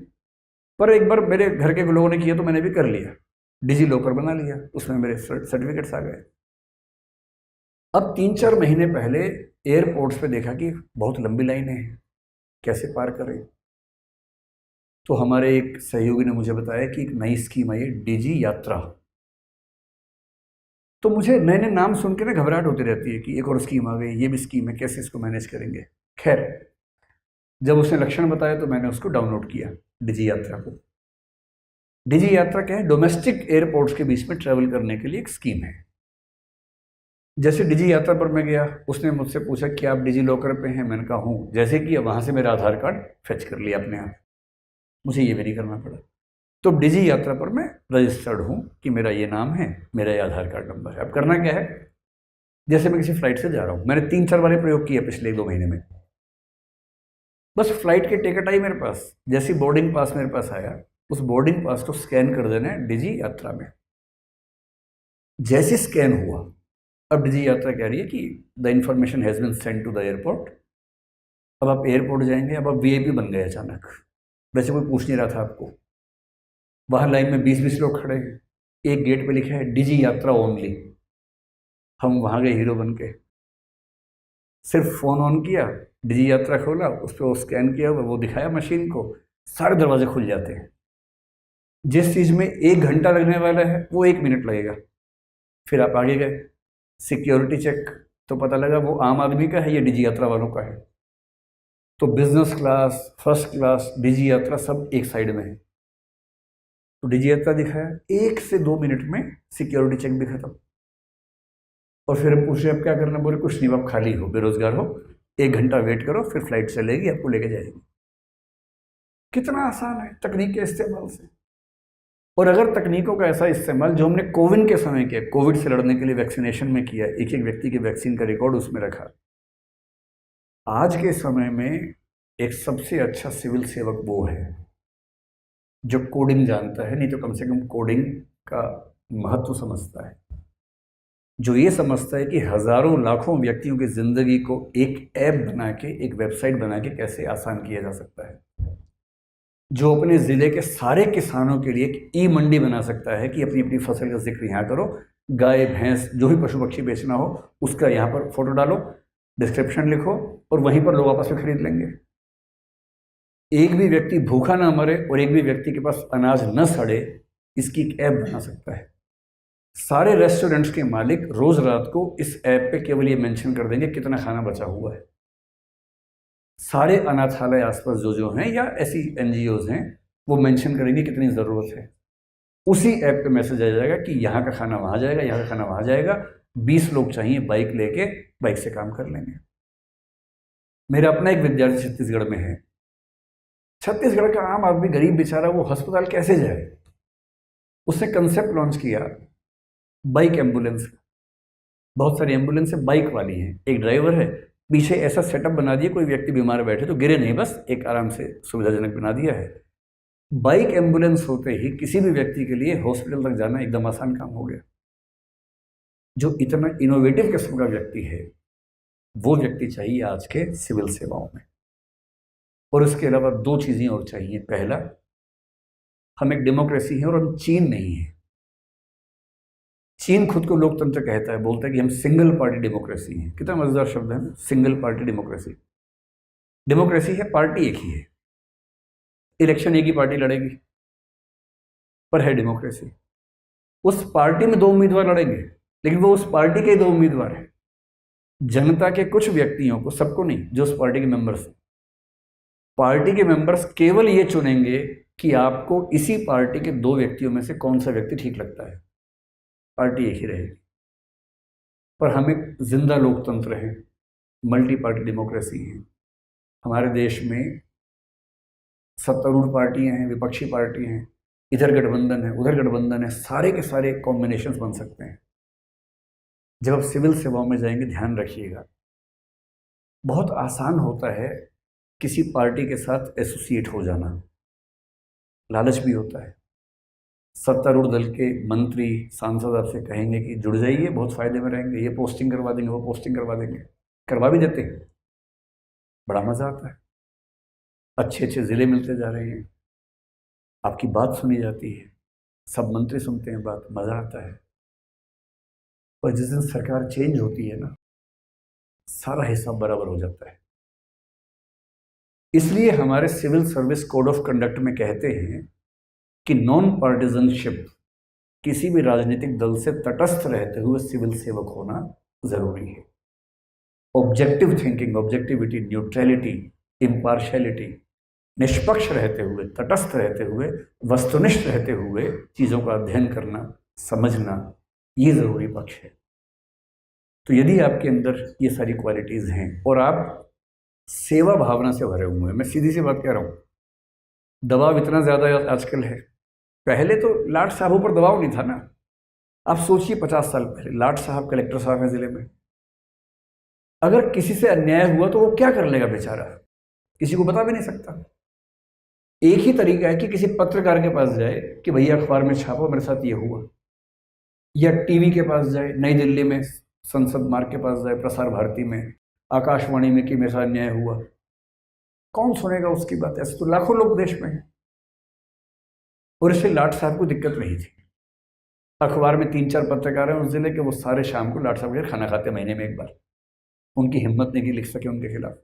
पर एक बार मेरे घर के लोगों ने किया तो मैंने भी कर लिया, डिजी लॉकर बना लिया, उसमें मेरे सर्टिफिकेट्स आ गए। अब 3-4 महीने पहले एयरपोर्ट्स पे देखा कि बहुत लंबी लाइनें हैं, कैसे पार करें। तो हमारे एक सहयोगी ने मुझे बताया कि एक नई स्कीम आई है, डिजी यात्रा। तो मुझे नए नए नाम सुन के ना घबराहट होती रहती है कि एक और स्कीम आ गई, ये भी स्कीम है, कैसे इसको मैनेज करेंगे। खैर, जब उसने लक्षण बताया तो मैंने उसको डाउनलोड किया, डिजी यात्रा को। डिजी यात्रा क्या है? डोमेस्टिक एयरपोर्ट्स के बीच में ट्रैवल करने के लिए एक स्कीम है। जैसे डिजी यात्रा पर मैं गया, उसने मुझसे पूछा कि आप डिजी लॉकर पे हैं, मैंने कहा हूँ। जैसे कि वहाँ से मेरा आधार कार्ड फेच कर लिया अपने आप, मुझे ये भी नहीं करना पड़ा। तो डिजी यात्रा पर मैं रजिस्टर्ड हूँ कि मेरा ये नाम है, मेरा ये आधार कार्ड नंबर है। अब करना क्या है, जैसे मैं किसी फ्लाइट से जा रहा हूँ, मैंने 3-4 बार प्रयोग किया पिछले 1-2 महीने में। बस फ्लाइट की टिकट आई मेरे पास, जैसी बोर्डिंग पास मेरे पास आया, उस बोर्डिंग पास को स्कैन कर देना है डिजी यात्रा में। जैसे स्कैन हुआ, अब डिजी यात्रा कह रही है कि the information has been send to the airport. अब आप एयरपोर्ट जाएंगे, अब आप वीआईपी बन गए अचानक। वैसे कोई पूछ नहीं रहा था आपको, वहाँ लाइन में 20-20 लोग खड़े हैं, एक गेट पे लिखा है डिजी यात्रा ओनली। हम वहाँ गए हीरो बन के, सिर्फ फ़ोन ऑन किया, डिजी यात्रा खोला, उस पर वो स्कैन किया हुआ वो दिखाया मशीन को, सारे दरवाजे खुल जाते हैं। जिस चीज़ में 1 घंटा लगने वाला है वो 1 मिनट लगेगा। फिर आप आगे गए, सिक्योरिटी चेक, तो पता लगा वो आम आदमी का है, ये डिजी यात्रा वालों का है। तो बिजनेस क्लास, फर्स्ट क्लास, डिजी यात्रा सब एक साइड में है। तो डिजी यात्रा दिखाया, 1 से 2 मिनट में सिक्योरिटी चेक भी खत्म। और फिर हम पूछ रहे अब क्या करना, बोले कुछ नहीं, आप खाली हो, बेरोजगार हो, 1 घंटा वेट करो, फिर फ्लाइट चलेगी, आपको लेके जाएगी। कितना आसान है तकनीक के इस्तेमाल से। और अगर तकनीकों का ऐसा इस्तेमाल जो हमने कोविड के समय किया, कोविड से लड़ने के लिए वैक्सीनेशन में किया, एक एक व्यक्ति की वैक्सीन का रिकॉर्ड उसमें रखा, आज के समय में एक सबसे अच्छा सिविल सेवक वो है जो कोडिंग जानता है, नहीं तो कम से कम कोडिंग का महत्व समझता है, जो ये समझता है कि हजारों लाखों व्यक्तियों की जिंदगी को एक ऐप बना के, एक वेबसाइट बना के कैसे आसान किया जा सकता है, जो अपने ज़िले के सारे किसानों के लिए एक ई मंडी बना सकता है कि अपनी अपनी फसल का जिक्र यहाँ करो, गाय भैंस जो भी पशु पक्षी बेचना हो उसका यहाँ पर फोटो डालो, डिस्क्रिप्शन लिखो, और वहीं पर लोग आपस में खरीद लेंगे। एक भी व्यक्ति भूखा ना मरे और एक भी व्यक्ति के पास अनाज न सड़े, इसकी एक ऐप बना सकता है। सारे रेस्टोरेंट्स के मालिक रोज रात को इस ऐप पे केवल ये मेंशन कर देंगे कितना खाना बचा हुआ है। सारे अनाथालय आसपास जो हैं या ऐसी एनजीओज हैं वो मेंशन करेंगे कितनी ज़रूरत है। उसी ऐप पे मैसेज आ जाएगा कि यहाँ का खाना वहाँ जाएगा, यहाँ का खाना वहाँ जाएगा, 20 लोग चाहिए बाइक लेके, बाइक से काम कर लेंगे। मेरा अपना एक विद्यार्थी छत्तीसगढ़ में है। छत्तीसगढ़ का आम आदमी, गरीब बेचारा, वो अस्पताल कैसे जाए? उसने कंसेप्ट लॉन्च किया बाइक एम्बुलेंस का। बहुत सारी एम्बुलेंस बाइक वाली हैं, एक ड्राइवर है, पीछे ऐसा सेटअप बना दिया कोई व्यक्ति बीमार बैठे तो गिरे नहीं, बस एक आराम से सुविधाजनक बना दिया है। बाइक एम्बुलेंस होते ही किसी भी व्यक्ति के लिए हॉस्पिटल तक जाना एकदम आसान काम हो गया। जो इतना इनोवेटिव किस्म का व्यक्ति है वो व्यक्ति चाहिए आज के सिविल सेवाओं में। और उसके अलावा 2 चीज़ें और चाहिए। पहला, हम एक डेमोक्रेसी हैं और हम चीन नहीं है। चीन खुद को लोकतंत्र कहता है, बोलता है कि हम सिंगल पार्टी डेमोक्रेसी हैं। कितना मजेदार शब्द है ना, सिंगल पार्टी डेमोक्रेसी। डेमोक्रेसी है, पार्टी एक ही है, इलेक्शन एक ही पार्टी लड़ेगी, पर है डेमोक्रेसी। उस पार्टी में 2 उम्मीदवार लड़ेंगे, लेकिन वो उस पार्टी के 2 उम्मीदवार हैं। जनता के कुछ व्यक्तियों को, सबको नहीं, जो उस पार्टी के मेंबर्स हैं, पार्टी के मेंबर्स केवल ये चुनेंगे कि आपको इसी पार्टी के 2 व्यक्तियों में से कौन सा व्यक्ति ठीक लगता है। पार्टी एक ही रहेगी। पर हम एक जिंदा लोकतंत्र है, मल्टी पार्टी डेमोक्रेसी है। हमारे देश में सत्तारूढ़ पार्टियां हैं, विपक्षी पार्टी हैं, इधर गठबंधन है, उधर गठबंधन है, सारे के सारे कॉम्बिनेशंस बन सकते हैं। जब आप सिविल सेवाओं में जाएंगे, ध्यान रखिएगा, बहुत आसान होता है किसी पार्टी के साथ एसोसिएट हो जाना, लालच भी होता है। सत्तारूढ़ दल के मंत्री, सांसद आपसे कहेंगे कि जुड़ जाइए, बहुत फायदे में रहेंगे, ये पोस्टिंग करवा देंगे, वो पोस्टिंग करवा देंगे, करवा भी देते हैं, बड़ा मजा आता है। अच्छे अच्छे ज़िले मिलते जा रहे हैं, आपकी बात सुनी जाती है, सब मंत्री सुनते हैं बात, मज़ा आता है। और जिस दिन सरकार चेंज होती है ना, सारा हिसाब बराबर हो जाता है। इसलिए हमारे civil service code of conduct में कहते हैं कि नॉन पार्टिजनशिप, किसी भी राजनीतिक दल से तटस्थ रहते हुए सिविल सेवक होना जरूरी है। Objective thinking, objectivity, neutrality, impartiality, निष्पक्ष रहते हुए, तटस्थ रहते हुए, वस्तुनिष्ठ रहते हुए, चीज़ों का अध्ययन करना, समझना, ये जरूरी पक्ष है। तो यदि आपके अंदर ये सारी क्वालिटीज़ हैं और आप सेवा भावना से भरे हुए हैं, मैं सीधी सी बात कह रहा हूँ, दबाव इतना ज़्यादा आजकल है। पहले तो लाट साहबों पर दबाव नहीं था ना। आप सोचिए 50 साल पहले लाट साहब कलेक्टर साहब हैं ज़िले में, अगर किसी से अन्याय हुआ तो वो क्या कर लेगा बेचारा, किसी को बता भी नहीं सकता। एक ही तरीका है कि किसी पत्रकार के पास जाए कि भैया अखबार में छापो मेरे साथ ये हुआ, या टीवी के पास जाए, नई दिल्ली में संसद मार्ग के पास जाए, प्रसार भारती में, आकाशवाणी में कि मेरे साथ अन्याय हुआ। कौन सुनेगा उसकी बात? ऐसे तो लाखों लोग देश में हैं। और इससे लाट साहब को दिक्कत नहीं थी। अखबार में 3-4 पत्रकार हैं उस जिले के, वो सारे शाम को लाट साहब के खाना खाते महीने में एक बार। उनकी हिम्मत नहीं कि लिख सके उनके खिलाफ।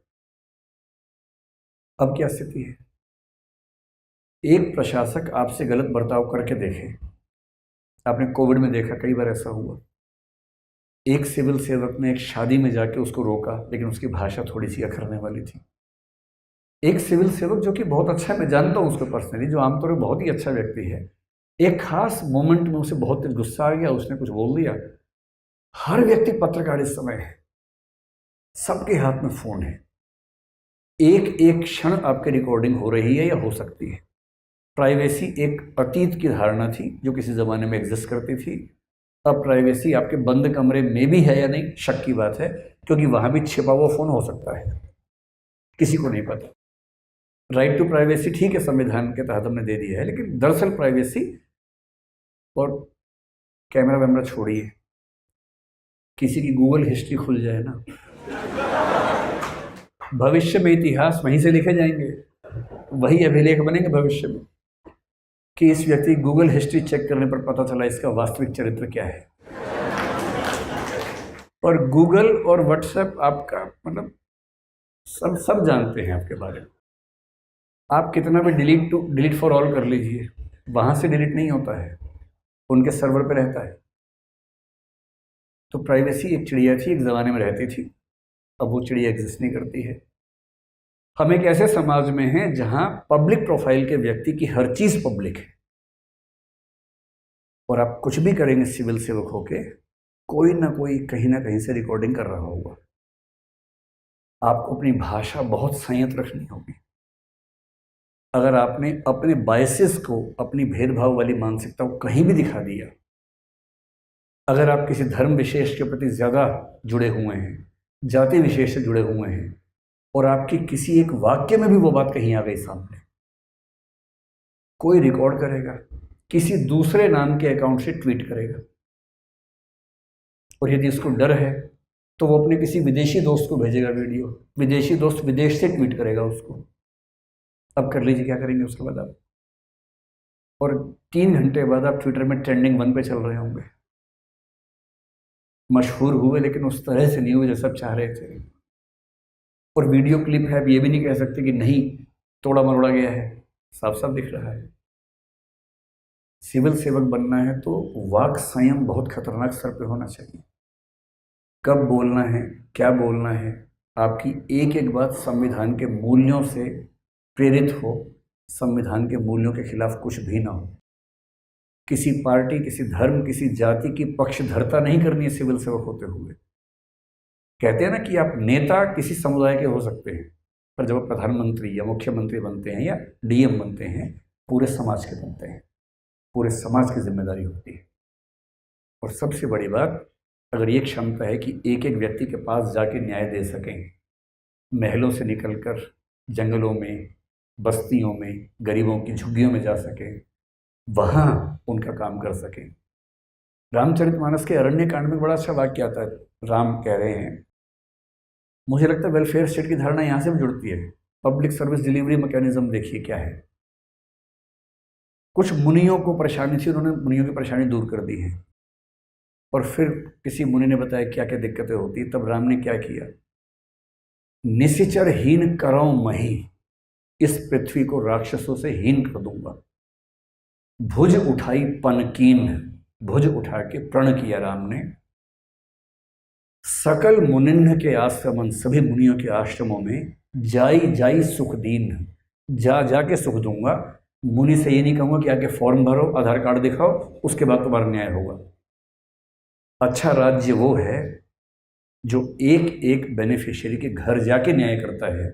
अब क्या स्थिति है? एक प्रशासक आपसे गलत बर्ताव करके देखे, आपने कोविड में देखा कई बार ऐसा हुआ। एक सिविल सेवक ने एक शादी में जाके उसको रोका, लेकिन उसकी भाषा थोड़ी सी अखरने वाली थी। एक सिविल सेवक जो कि बहुत अच्छा है, मैं जानता हूँ उसको पर्सनली, जो आमतौर पर बहुत ही अच्छा व्यक्ति है, एक खास मोमेंट में उसे बहुत तेज गुस्सा आ गया, उसने कुछ बोल दिया। हर व्यक्ति पत्रकार इस समय है, सबके हाथ में फोन है, एक एक क्षण आपकी रिकॉर्डिंग हो रही है या हो सकती है। प्राइवेसी एक अतीत की धारणा थी जो किसी ज़माने में एग्जिस्ट करती थी। अब प्राइवेसी आपके बंद कमरे में भी है या नहीं, शक की बात है, क्योंकि वहाँ भी छिपा हुआ फ़ोन हो सकता है, किसी को नहीं पता। राइट टू प्राइवेसी ठीक है, संविधान के तहत हमने दे दिया है, लेकिन दरअसल प्राइवेसी और कैमरा वैमरा छोड़िए, किसी की गूगल हिस्ट्री खुल जाए ना, भविष्य में इतिहास वहीं से लिखे जाएंगे, वही अभिलेख बनेंगे भविष्य में कि इस व्यक्ति गूगल हिस्ट्री चेक करने पर पता चला इसका वास्तविक चरित्र क्या है। और गूगल और व्हाट्सएप आपका मतलब सब जानते हैं आपके बारे में। आप कितना भी डिलीट फॉर ऑल कर लीजिए, वहाँ से डिलीट नहीं होता है, उनके सर्वर पे रहता है। तो प्राइवेसी एक चिड़िया थी, एक ज़माने में रहती थी, अब वो चिड़िया एग्जिस्ट नहीं करती है। हम एक ऐसे समाज में हैं जहाँ पब्लिक प्रोफाइल के व्यक्ति की हर चीज़ पब्लिक है, और आप कुछ भी करेंगे सिविल सेवक होके, कोई ना कोई कहीं ना कहीं से रिकॉर्डिंग कर रहा होगा। आपको अपनी भाषा बहुत संयत रखनी होगी। अगर आपने अपने बायसेस को, अपनी भेदभाव वाली मानसिकता को कहीं भी दिखा दिया, अगर आप किसी धर्म विशेष के प्रति ज़्यादा जुड़े हुए हैं, जाति विशेष से जुड़े हुए हैं, और आपकी किसी एक वाक्य में भी वो बात कहीं आ गई सामने, कोई रिकॉर्ड करेगा, किसी दूसरे नाम के अकाउंट से ट्वीट करेगा, और यदि उसको डर है तो वो अपने किसी विदेशी दोस्त को भेजेगा वीडियो, विदेशी दोस्त विदेश से ट्वीट करेगा उसको। अब कर लीजिए क्या करेंगे उसके बाद आप। और 3 घंटे बाद आप ट्विटर में ट्रेंडिंग 1 पे चल रहे होंगे, मशहूर हुए, लेकिन उस तरह से नहीं हुए जो सब चाह रहे थे। और वीडियो क्लिप है, अब ये भी नहीं कह सकते कि नहीं तोड़ा मरोड़ा गया है, साफ साफ दिख रहा है। सिविल सेवक बनना है तो वाक संयम बहुत खतरनाक स्तर पे होना चाहिए। कब बोलना है, क्या बोलना है, आपकी एक एक बात संविधान के मूल्यों से प्रेरित हो, संविधान के मूल्यों के खिलाफ कुछ भी ना हो। किसी पार्टी, किसी धर्म, किसी जाति की पक्षधरता नहीं करनी है सिविल सेवक होते हुए। कहते हैं ना कि आप नेता किसी समुदाय के हो सकते हैं, पर जब आप प्रधानमंत्री या मुख्यमंत्री बनते हैं या डीएम बनते हैं, पूरे समाज के बनते हैं, पूरे समाज की जिम्मेदारी होती है। और सबसे बड़ी बात, अगर ये क्षमता है कि एक एक व्यक्ति के पास जाके न्याय दे सकें, महलों से निकलकर जंगलों में, बस्तियों में, गरीबों की झुग्गियों में जा सकें, वहाँ उनका काम कर सकें। रामचरितमानस के अरण्य कांड में बड़ा अच्छा वाक्य आता है। राम कह रहे हैं, मुझे लगता है वेलफेयर स्टेट की धारणा यहाँ से भी जुड़ती है। पब्लिक सर्विस डिलीवरी मैकेनिज्म देखिए क्या है। कुछ मुनियों को परेशानी थी, उन्होंने मुनियों की परेशानी दूर कर दी है। और फिर किसी मुनि ने बताया क्या क्या दिक्कतें होती, तब राम ने क्या किया, निशिचर हीन करो मही, इस पृथ्वी को राक्षसों से हीन कर दूंगा। भुज उठाई पनकीन, भुज उठा के प्रण किया राम ने। सकल मुनिन्ह के आश्रमन, सभी मुनियों के आश्रमों में जाई जाई सुख दीन, जा के सुख दूंगा। मुनि से ये नहीं कहूँगा कि आके फॉर्म भरो, आधार कार्ड दिखाओ, उसके बाद तुम्हारा न्याय होगा। अच्छा राज्य वो है जो एक एक बेनिफिशियरी के घर जाके न्याय करता है,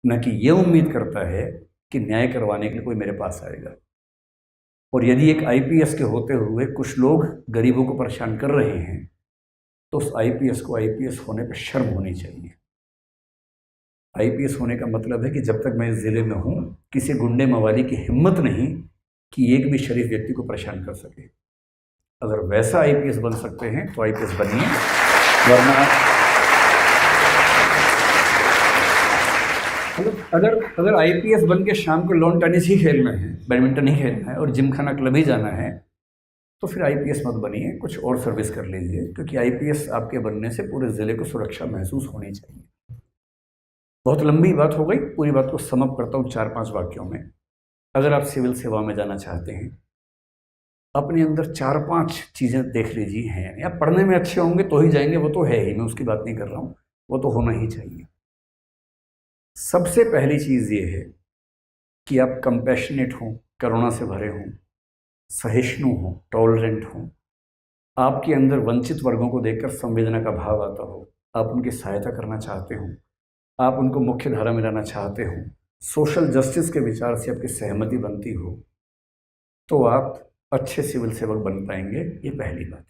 न कि ये उम्मीद करता है कि न्याय करवाने के लिए कोई मेरे पास आएगा। और यदि एक आईपीएस के होते हुए कुछ लोग गरीबों को परेशान कर रहे हैं, तो उस आईपीएस को आईपीएस होने पर शर्म होनी चाहिए। आईपीएस होने का मतलब है कि जब तक मैं इस ज़िले में हूँ, किसी गुंडे मवाली की हिम्मत नहीं कि एक भी शरीफ व्यक्ति को परेशान कर सके। अगर वैसा आईपीएस बन सकते हैं तो आईपीएस बनिए, वरना अगर आईपीएस बन के शाम को लॉन टेनिस ही खेलना है, बैडमिंटन ही खेलना है और जिम खाना क्लब ही जाना है, तो फिर आईपीएस मत बनिए, कुछ और सर्विस कर लीजिए, क्योंकि आईपीएस आपके बनने से पूरे ज़िले को सुरक्षा महसूस होनी चाहिए। बहुत लंबी बात हो गई, पूरी बात को समअप करता हूँ 4-5 वाक्यों में। अगर आप सिविल सेवा में जाना चाहते हैं, अपने अंदर 4-5 चीज़ें देख लीजिए हैं। या पढ़ने में अच्छे होंगे तो ही जाएंगे, वो तो है ही, मैं उसकी बात नहीं कर रहा हूँ, वो तो होना ही चाहिए। सबसे पहली चीज़ ये है कि आप कंपैशनेट हों, करुणा से भरे हों, सहिष्णु हों, टॉलरेंट हों, आपके अंदर वंचित वर्गों को देखकर संवेदना का भाव आता हो, आप उनकी सहायता करना चाहते हो, आप उनको मुख्य धारा में लाना चाहते हो, सोशल जस्टिस के विचार से आपकी सहमति बनती हो, तो आप अच्छे सिविल सेवक बन पाएंगे। ये पहली बात है।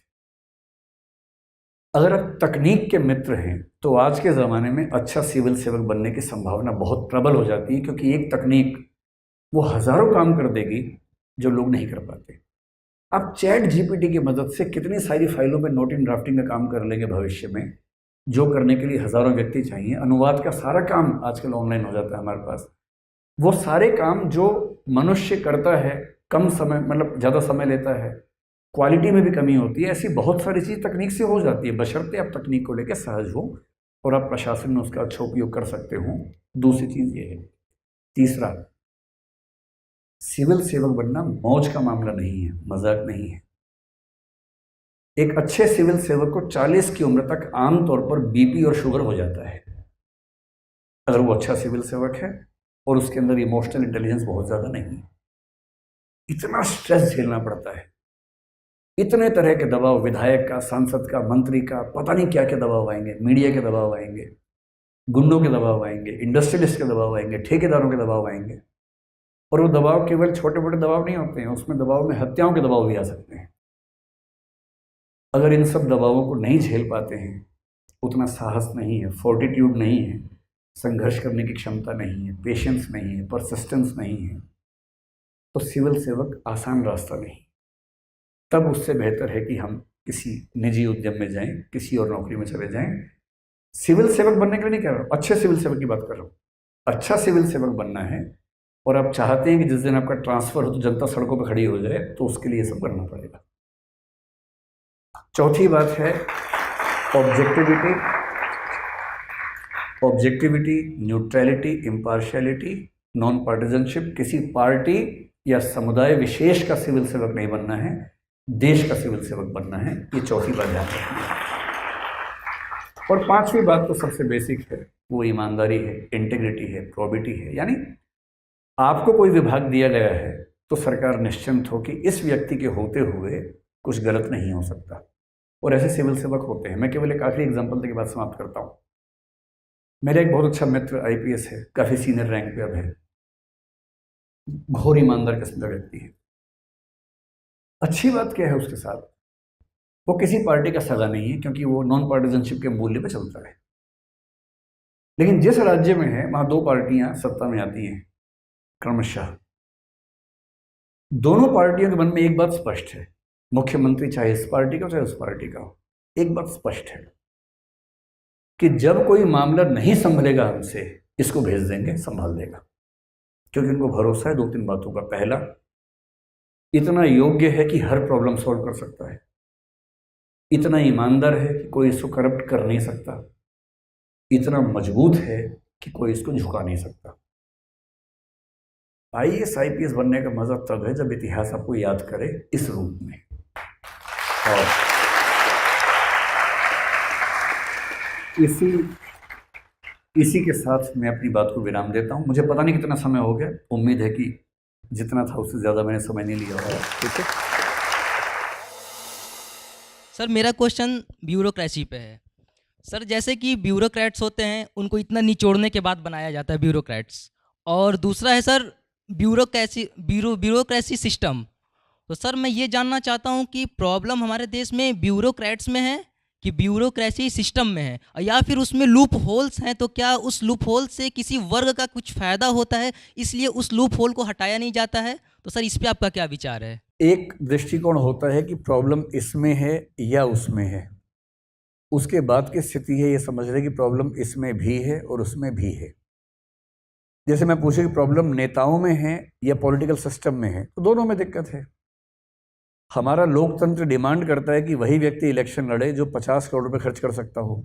अगर आप तकनीक के मित्र हैं, तो आज के ज़माने में अच्छा सिविल सेवक बनने की संभावना बहुत प्रबल हो जाती है, क्योंकि एक तकनीक वो हज़ारों काम कर देगी जो लोग नहीं कर पाते। आप चैट जीपीटी की मदद से कितनी सारी फाइलों में नोट इन ड्राफ्टिंग का काम कर लेंगे भविष्य में, जो करने के लिए हज़ारों व्यक्ति चाहिए। अनुवाद का सारा काम आजकल ऑनलाइन हो जाता है हमारे पास। वो सारे काम जो मनुष्य करता है कम समय, मतलब ज़्यादा समय लेता है, क्वालिटी में भी कमी होती है, ऐसी बहुत सारी चीज़ तकनीक से हो जाती है, बशर्ते आप तकनीक को लेकर सहज हो और आप प्रशासन में उसका अच्छा उपयोग कर सकते हो। दूसरी चीज़ ये है। तीसरा, सिविल सेवक बनना मौज का मामला नहीं है, मजाक नहीं है। एक अच्छे सिविल सेवक को 40 की उम्र तक आमतौर पर बीपी और शुगर हो जाता है, अगर वो अच्छा सिविल सेवक है और उसके अंदर इमोशनल इंटेलिजेंस बहुत ज़्यादा नहीं है। इतना स्ट्रेस झेलना पड़ता है, इतने तरह के दबाव, विधायक का, सांसद का, मंत्री का, पता नहीं क्या क्या दबाव आएंगे, मीडिया के दबाव आएंगे, गुंडों के दबाव आएंगे, इंडस्ट्रियलिस्ट के दबाव आएंगे, ठेकेदारों के दबाव आएंगे। और वो दबाव केवल छोटे मोटे दबाव नहीं होते हैं, उसमें दबाव में हत्याओं के दबाव भी आ सकते हैं। अगर इन सब दबावों को नहीं झेल पाते हैं, उतना साहस नहीं है, फोर्टिट्यूड नहीं है, संघर्ष करने की क्षमता नहीं है, पेशेंस नहीं है, परसिस्टेंस नहीं है, तो सिविल सेवक आसान रास्ता नहीं। तब उससे बेहतर है कि हम किसी निजी उद्यम में जाएं, किसी और नौकरी में चले जाएं। सिविल सेवक बनने के लिए नहीं कह रहा हूँ, अच्छे सिविल सेवक की बात कर रहा हूँ। अच्छा सिविल सेवक बनना है और आप चाहते हैं कि जिस दिन आपका ट्रांसफ़र हो तो जनता सड़कों पर खड़ी हो जाए, तो उसके लिए सब करना पड़ेगा। चौथी बात है ऑब्जेक्टिविटी, न्यूट्रलिटी, इम्पार्शियलिटी, नॉन पार्टिजनशिप। किसी पार्टी या समुदाय विशेष का सिविल सेवक नहीं बनना है, देश का सिविल सेवक बनना है। ये चौथी बात ध्यान रखनी है। और पांचवी बात तो सबसे बेसिक है, वो ईमानदारी है, इंटीग्रिटी है, प्रोबिटी है। यानी आपको कोई विभाग दिया गया है तो सरकार निश्चिंत हो कि इस व्यक्ति के होते हुए कुछ गलत नहीं हो सकता, और ऐसे सिविल सेवक होते हैं। मैं केवल एक आखिरी एग्जांपल के बाद समाप्त करता हूँ। मेरा एक बहुत अच्छा मित्र आईपीएस है, काफ़ी सीनियर रैंक पे अब है, घोर ईमानदार किस्म का व्यक्ति है। अच्छी बात क्या है उसके साथ, वो किसी पार्टी का सगा नहीं है, क्योंकि वो नॉन पार्टिजनशिप के मूल्य पे चलता है। लेकिन जिस राज्य में है वहाँ 2 पार्टियां सत्ता में आती हैं क्रमशः। दोनों पार्टियों के मन में एक बात स्पष्ट है, मुख्यमंत्री चाहे इस पार्टी का चाहे उस पार्टी का हो, एक बात स्पष्ट है कि जब कोई मामला नहीं संभलेगा हमसे, इसको भेज देंगे, संभाल देगा। क्योंकि उनको भरोसा है 2-3 बातों का। पहला, इतना योग्य है कि हर प्रॉब्लम सॉल्व कर सकता है, इतना ईमानदार है कि कोई इसको करप्ट कर नहीं सकता, इतना मजबूत है कि कोई इसको झुका नहीं सकता। आईएएस आईपीएस बनने का मजा तब है जब इतिहास आपको याद करे इस रूप में। और इसी के साथ मैं अपनी बात को विराम देता हूं। मुझे पता नहीं कितना समय हो गया, उम्मीद है कि जितना था उससे ज़्यादा मैंने समय नहीं लिया होगा। ठीक है सर, मेरा क्वेश्चन ब्यूरोक्रेसी पे है। सर जैसे कि ब्यूरोक्रेट्स होते हैं उनको इतना निचोड़ने के बाद बनाया जाता है ब्यूरोक्रेट्स, और दूसरा है सर ब्यूरोक्रेसी सिस्टम। तो सर मैं ये जानना चाहता हूँ कि प्रॉब्लम हमारे देश में ब्यूरोक्रेट्स में है कि ब्यूरोक्रेसी सिस्टम में है, या फिर उसमें लूप होल्स हैं, तो क्या उस लूप होल से किसी वर्ग का कुछ फ़ायदा होता है इसलिए उस लूप होल को हटाया नहीं जाता है? तो सर इस पे आपका क्या विचार है? एक दृष्टिकोण होता है कि प्रॉब्लम इसमें है या उसमें है, उसके बाद की स्थिति है ये समझ रहे कि प्रॉब्लम इसमें भी है और उसमें भी है। जैसे मैं पूछूं कि प्रॉब्लम नेताओं में है या पॉलिटिकल सिस्टम में है, तो दोनों में दिक्कत है। हमारा लोकतंत्र डिमांड करता है कि वही व्यक्ति इलेक्शन लड़े जो 50 करोड़ रुपए खर्च कर सकता हो।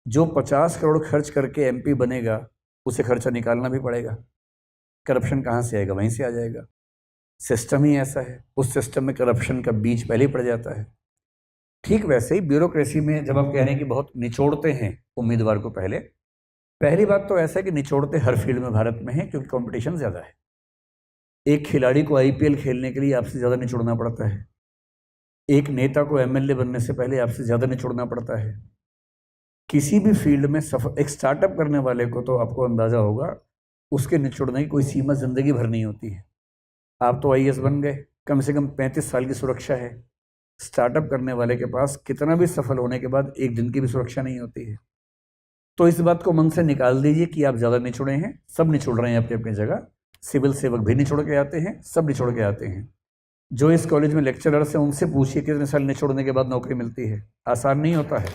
जो 50 करोड़ खर्च करके एमपी बनेगा उसे खर्चा निकालना भी पड़ेगा। करप्शन कहाँ से आएगा? वहीं से आ जाएगा। सिस्टम ही ऐसा है, उस सिस्टम में करप्शन का बीज पहले ही पड़ जाता है। ठीक वैसे ही ब्यूरोक्रेसी में जब आप कह रहे हैं कि बहुत निचोड़ते हैं उम्मीदवार को, पहली बात तो ऐसा है कि निचोड़ते हर फील्ड में भारत में है, क्योंकि कंपटीशन ज़्यादा है। एक खिलाड़ी को आईपीएल खेलने के लिए आपसे ज़्यादा निचोड़ना पड़ता है। एक नेता को एमएलए बनने से पहले आपसे ज़्यादा निचोड़ना पड़ता है। किसी भी फील्ड में एक स्टार्टअप करने वाले को तो आपको अंदाज़ा होगा, उसके निचोड़ने की कोई सीमा ज़िंदगी भर नहीं होती है। आप तो आईएएस बन गए, कम से कम 35 साल की सुरक्षा है। स्टार्टअप करने वाले के पास कितना भी सफल होने के बाद एक दिन की भी सुरक्षा नहीं होती है। तो इस बात को मन से निकाल दीजिए कि आप ज़्यादा निचोड़े हैं। सब निचोड़ रहे हैं अपनी अपनी जगह। सिविल सेवक भी निचोड़ के आते हैं, सब निचोड़ के आते हैं। जो इस कॉलेज में लेक्चरर्स हैं उनसे पूछिए कितने साल निचोड़ने के बाद नौकरी मिलती है। आसान नहीं होता है।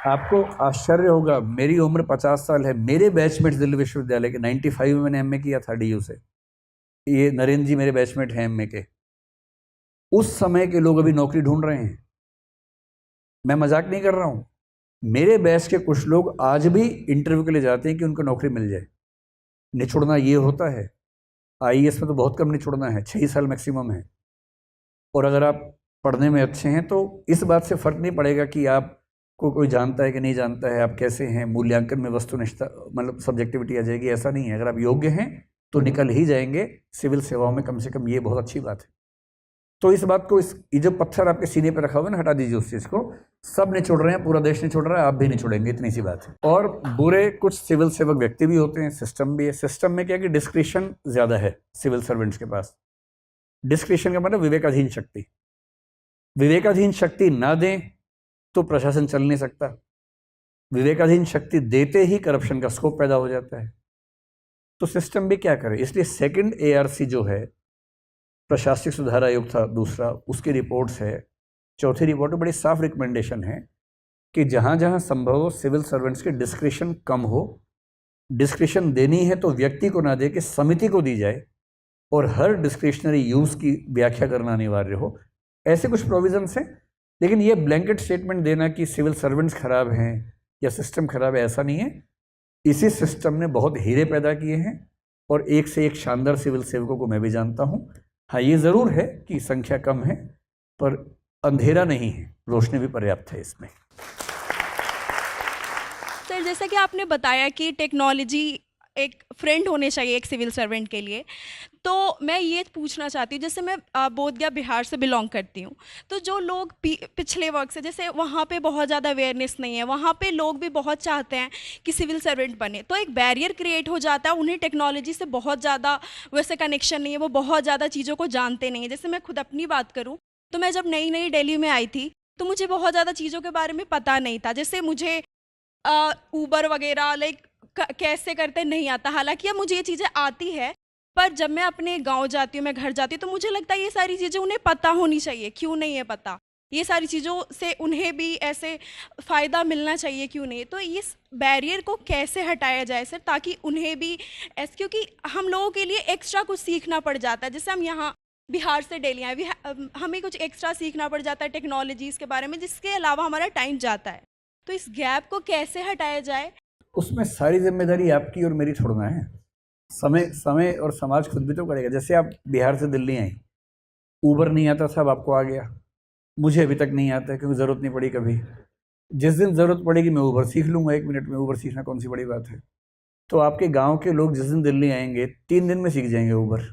आपको आश्चर्य होगा, मेरी उम्र 50 साल है। मेरे बैचमेट दिल्ली विश्वविद्यालय के 95 में मैंने एमए किया था डीयू से। ये नरेंद्र जी मेरे बैचमेट हैं एमए के। उस समय के लोग अभी नौकरी ढूंढ रहे हैं। मैं मजाक नहीं कर रहा हूं। मेरे बैच के कुछ लोग आज भी इंटरव्यू के लिए जाते हैं कि उनको नौकरी मिल जाए। निचोड़ना ये होता है। आईएएस में तो बहुत कम निचोड़ना है, 6 साल मैक्सिमम है। और अगर आप पढ़ने में अच्छे हैं तो इस बात से फर्क नहीं पड़ेगा कि आपको कोई जानता है कि नहीं जानता है, आप कैसे हैं। मूल्यांकन में वस्तुनिष्ठता मतलब सब्जेक्टिविटी आ जाएगी, ऐसा नहीं है। अगर आप योग्य हैं तो निकल ही जाएंगे सिविल सेवाओं में, कम से कम ये बहुत अच्छी बात है। तो इस बात को, ये जो पत्थर आपके सीने पर रखा हुआ है ना, हटा दीजिए उस चीज़ को। सब निचोड़ रहे हैं, पूरा देश निचोड़ रहा है, आप भी निचोड़ेंगे, इतनी सी बात है। और बुरे कुछ सिविल सेवक व्यक्ति भी होते हैं, सिस्टम भी है। सिस्टम में क्या है कि डिस्क्रिशन ज़्यादा है सिविल सर्वेंट्स के पास। डिस्क्रिशन का मतलब विवेकाधीन शक्ति। विवेकाधीन शक्ति ना दें तो प्रशासन चल नहीं सकता। विवेकाधीन शक्ति देते ही करप्शन का स्कोप पैदा हो जाता है। तो सिस्टम भी क्या करे, इसलिए सेकंड एआरसी जो है, प्रशासनिक सुधार आयोग था दूसरा, उसकी रिपोर्ट्स है। चौथी रिपोर्ट में बड़ी साफ रिकमेंडेशन है कि जहाँ जहाँ संभव हो सिविल सर्वेंट्स के डिस्क्रिशन कम हो। डिस्क्रिशन देनी है तो व्यक्ति को ना दे के समिति को दी जाए, और हर डिस्क्रिशनरी यूज़ की व्याख्या करना अनिवार्य हो। ऐसे कुछ प्रोविजंस हैं। लेकिन ये ब्लैंकेट स्टेटमेंट देना कि सिविल सर्वेंट्स खराब हैं या सिस्टम खराब है, ऐसा नहीं है। इसी सिस्टम ने बहुत हीरे पैदा किए हैं, और एक से एक शानदार सिविल सेवकों को मैं भी जानता हूँ। हाँ, ये ज़रूर है कि संख्या कम है, पर अंधेरा नहीं है, रोशनी भी पर्याप्त है इसमें। सर जैसा कि आपने बताया कि टेक्नोलॉजी एक फ्रेंड होने चाहिए एक सिविल सर्वेंट के लिए, तो मैं ये पूछना चाहती हूँ, जैसे मैं बोधगया बिहार से बिलोंग करती हूँ, तो जो लोग पिछले वर्ग से, जैसे वहाँ पे बहुत ज़्यादा अवेयरनेस नहीं है, वहाँ पे लोग भी बहुत चाहते हैं कि सिविल सर्वेंट बने, तो एक बैरियर क्रिएट हो जाता है। उन्हें टेक्नोलॉजी से बहुत ज़्यादा वैसे कनेक्शन नहीं है, वो बहुत ज़्यादा चीज़ों को जानते नहीं हैं। जैसे मैं खुद अपनी बात करूँ तो मैं जब नई नई दिल्ली में आई थी तो मुझे बहुत ज़्यादा चीज़ों के बारे में पता नहीं था। जैसे मुझे ऊबर वगैरह लाइक कैसे करते नहीं आता, हालांकि अब मुझे ये चीज़ें आती है, पर जब मैं अपने गांव जाती हूँ, मैं घर जाती हूँ, तो मुझे लगता है ये सारी चीज़ें उन्हें पता होनी चाहिए। क्यों नहीं है पता? ये सारी चीज़ों से उन्हें भी ऐसे फ़ायदा मिलना चाहिए, क्यों नहीं? तो इस बैरियर को कैसे हटाया जाए सर, ताकि उन्हें भी ऐसे, क्योंकि हम लोगों के लिए एक्स्ट्रा कुछ सीखना पड़ जाता है। जैसे हम यहाँ बिहार से दिल्ली आए, हमें कुछ एक्स्ट्रा सीखना पड़ जाता है टेक्नोलॉजीज़ के बारे में, जिसके अलावा हमारा टाइम जाता है। तो इस गैप को कैसे हटाया जाए? उसमें सारी जिम्मेदारी आपकी और मेरी छोड़ना है। समय और समाज खुद भी तो करेगा। जैसे आप बिहार से दिल्ली आई, ऊबर नहीं आता था, अब आपको आ गया। मुझे अभी तक नहीं आता है क्योंकि ज़रूरत नहीं पड़ी कभी। जिस दिन ज़रूरत पड़ेगी मैं ऊबर सीख लूँगा। 1 मिनट में ऊबर सीखना कौन सी बड़ी बात है। तो आपके गांव के लोग जिस दिन दिल्ली आएंगे 3 दिन में सीख जाएंगे ऊबर।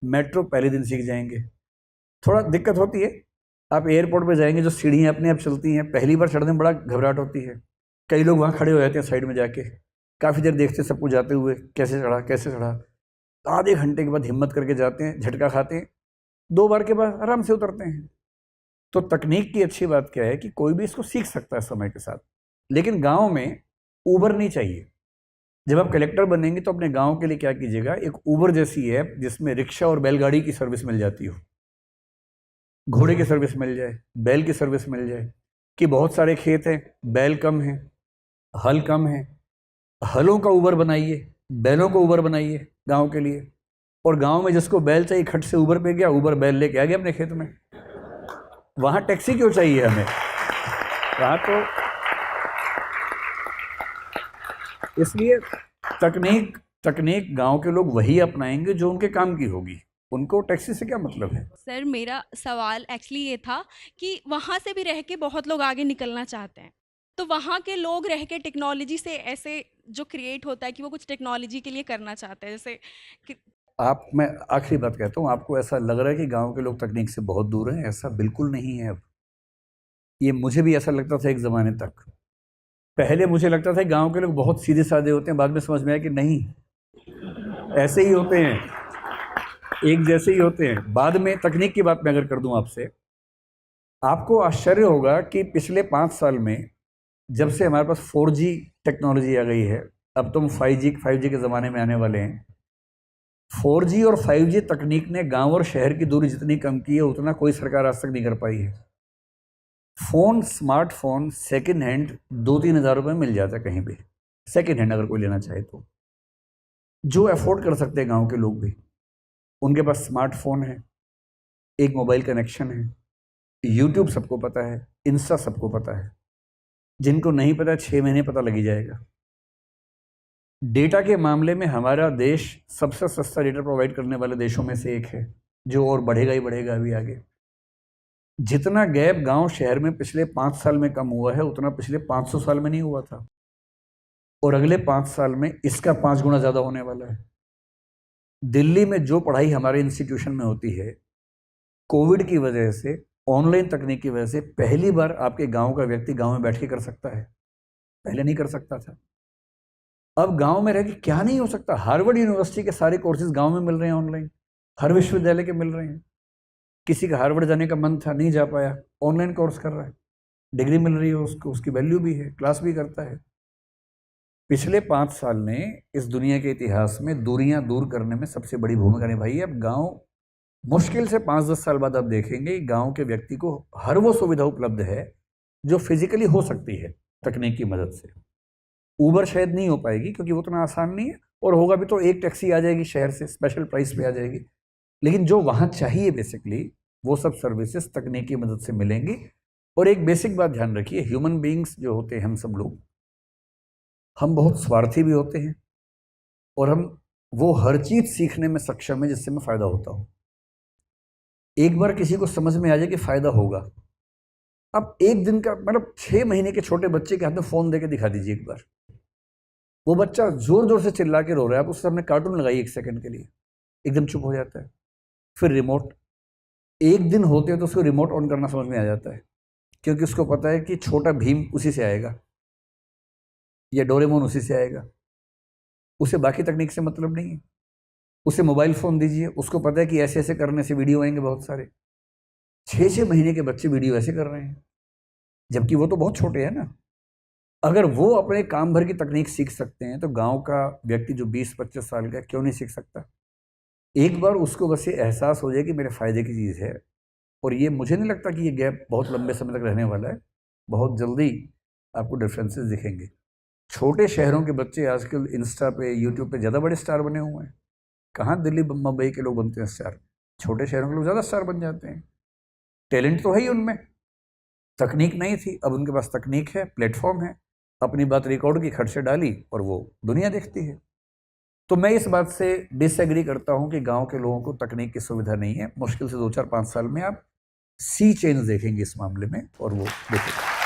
मेट्रो पहले दिन सीख जाएंगे। थोड़ा दिक्कत होती है, आप एयरपोर्ट पे जाएंगे, जो सीढ़ियाँ अपने आप चलती हैं, पहली बार चढ़ने में बड़ा घबराहट होती है। कई लोग वहाँ खड़े हो जाते हैं साइड में जाके, काफ़ी देर देखते सब कुछ जाते हुए, कैसे चढ़ा कैसे चढ़ा। आधे घंटे के बाद हिम्मत करके जाते हैं, झटका खाते हैं, 2 बार के बाद आराम से उतरते हैं। तो तकनीक की अच्छी बात क्या है कि कोई भी इसको सीख सकता है समय के साथ। लेकिन गाँव में ऊबर नहीं चाहिए। जब आप कलेक्टर बनेंगे तो अपने गाँव के लिए क्या कीजिएगा, एक ऊबर जैसी ऐप जिसमें रिक्शा और बैलगाड़ी की सर्विस मिल जाती हो, घोड़े की सर्विस मिल जाए, बैल की सर्विस मिल जाए, कि बहुत सारे खेत हैं, बैल कम हैं, हल कम है, हलों का ऊबर बनाइए, बैलों को ऊबर बनाइए गांव के लिए। और गांव में जिसको बैल चाहिए खट से ऊबर पे गया, ऊबर बैल लेके आ गया अपने खेत में। वहाँ टैक्सी क्यों चाहिए हमें? वहाँ तो इसलिए तकनीक गांव के लोग वही अपनाएंगे जो उनके काम की होगी। उनको टैक्सी से क्या मतलब है? सर मेरा सवाल एक्चुअली ये था कि वहाँ से भी रह के बहुत लोग आगे निकलना चाहते हैं, तो वहाँ के लोग रह के टेक्नोलॉजी से ऐसे जो क्रिएट होता है कि वो कुछ टेक्नोलॉजी के लिए करना चाहते हैं, जैसे कि मैं आखिरी बात कहता हूँ, आपको ऐसा लग रहा है कि गांव के लोग तकनीक से बहुत दूर हैं, ऐसा बिल्कुल नहीं है। अब ये मुझे भी ऐसा लगता था एक ज़माने तक। पहले मुझे लगता था गांव के लोग बहुत सीधे साधे होते हैं, बाद में समझ में आया कि नहीं, ऐसे ही होते हैं, एक जैसे ही होते हैं। बाद में तकनीक की बात मैं अगर कर दूं आपसे, आपको आश्चर्य होगा कि पिछले 5 साल में जब से हमारे पास 4G टेक्नोलॉजी आ गई है, अब तो हम 5G के ज़माने में आने वाले हैं। 4G और 5G तकनीक ने गांव और शहर की दूरी जितनी कम की है, उतना कोई सरकार आज तक नहीं कर पाई है। स्मार्टफोन सेकंड हैंड 2-3 हज़ार रुपये मिल जाता है कहीं भी, सेकंड हैंड अगर कोई लेना चाहे तो, जो अफोर्ड कर सकते हैं गांव के लोग भी। उनके पास स्मार्टफोन है, एक मोबाइल कनेक्शन है, यूट्यूब सबको पता है, इंस्टा सबको पता है। जिनको नहीं पता 6 महीने पता लगी जाएगा। डेटा के मामले में हमारा देश सबसे सस्ता डेटा प्रोवाइड करने वाले देशों में से एक है, जो और बढ़ेगा ही बढ़ेगा अभी आगे। जितना गैप गांव शहर में पिछले 5 साल में कम हुआ है, उतना पिछले 500 साल में नहीं हुआ था, और अगले 5 साल में इसका 5 गुना ज़्यादा होने वाला है। दिल्ली में जो पढ़ाई हमारे इंस्टीट्यूशन में होती है, कोविड की वजह से, ऑनलाइन तकनीक की वजह से पहली बार आपके गांव का व्यक्ति गांव में बैठ के कर सकता है, पहले नहीं कर सकता था। अब गांव में रह के क्या नहीं हो सकता? हार्वर्ड यूनिवर्सिटी के सारे कोर्सेज गांव में मिल रहे हैं ऑनलाइन, हर विश्वविद्यालय के मिल रहे हैं। किसी का हार्वर्ड जाने का मन था, नहीं जा पाया, ऑनलाइन कोर्स कर रहा है, डिग्री मिल रही है उसको, उसकी वैल्यू भी है, क्लास भी करता है। पिछले 5 साल ने इस दुनिया के इतिहास में दूरियां दूर करने में सबसे बड़ी भूमिका निभाई है। अब गांव मुश्किल से 5-10 साल बाद आप देखेंगे गांव के व्यक्ति को हर वो सुविधा उपलब्ध है जो फिजिकली हो सकती है तकनीक की मदद से। ऊबर शायद नहीं हो पाएगी क्योंकि वो उतना आसान नहीं है, और होगा भी तो एक टैक्सी आ जाएगी शहर से, स्पेशल प्राइस पे आ जाएगी। लेकिन जो वहाँ चाहिए बेसिकली वो सब सर्विसेज तकनीक की मदद से मिलेंगी। और एक बेसिक बात ध्यान रखिए, ह्यूमन बींग्स जो होते हैं हम सब लोग, हम बहुत स्वार्थी भी होते हैं, और हम वो हर चीज़ सीखने में सक्षम है जिससे हमें फ़ायदा होता हो। एक बार किसी को समझ में आ जाए कि फ़ायदा होगा, अब एक दिन का मतलब 6 महीने के छोटे बच्चे के हाथ में फ़ोन देके दिखा दीजिए एक बार, वो बच्चा ज़ोर ज़ोर से चिल्ला के रो रहा है, आप उससे हमने कार्टून लगाई 1 सेकंड के लिए, एकदम चुप हो जाता है। फिर रिमोट, एक दिन होते हैं तो उसको रिमोट ऑन करना समझ में आ जाता है, क्योंकि उसको पता है कि छोटा भीम उसी से आएगा या डोरेमोन उसी से आएगा, उसे बाकी तकनीक से मतलब नहीं है। उसे मोबाइल फ़ोन दीजिए, उसको पता है कि ऐसे ऐसे करने से वीडियो आएंगे बहुत सारे। 6-6 महीने के बच्चे वीडियो ऐसे कर रहे हैं, जबकि वो तो बहुत छोटे हैं ना। अगर वो अपने काम भर की तकनीक सीख सकते हैं तो गांव का व्यक्ति जो 20-25 साल का क्यों नहीं सीख सकता? एक बार उसको बस ये एहसास हो जाए कि मेरे फ़ायदे की चीज़ है, और ये मुझे नहीं लगता कि ये गैप बहुत लंबे समय तक रहने वाला है। बहुत जल्दी आपको डिफरेंसेस दिखेंगे। छोटे शहरों के बच्चे आजकल इंस्टा पे, यूट्यूब पे ज़्यादा बड़े स्टार बने हुए हैं। कहाँ दिल्ली मुंबई के लोग बनते हैं स्टार, छोटे शहरों के लोग ज़्यादा स्टार बन जाते हैं। टैलेंट तो है ही उनमें, तकनीक नहीं थी, अब उनके पास तकनीक है, प्लेटफॉर्म है, अपनी बात रिकॉर्ड की, खट से डाली और वो दुनिया देखती है। तो मैं इस बात से डिसएग्री करता हूँ कि गांव के लोगों को तकनीक की सुविधा नहीं है। मुश्किल से 2-4-5 साल में आप सी चेंज देखेंगे इस मामले में, और वो देखेंगे।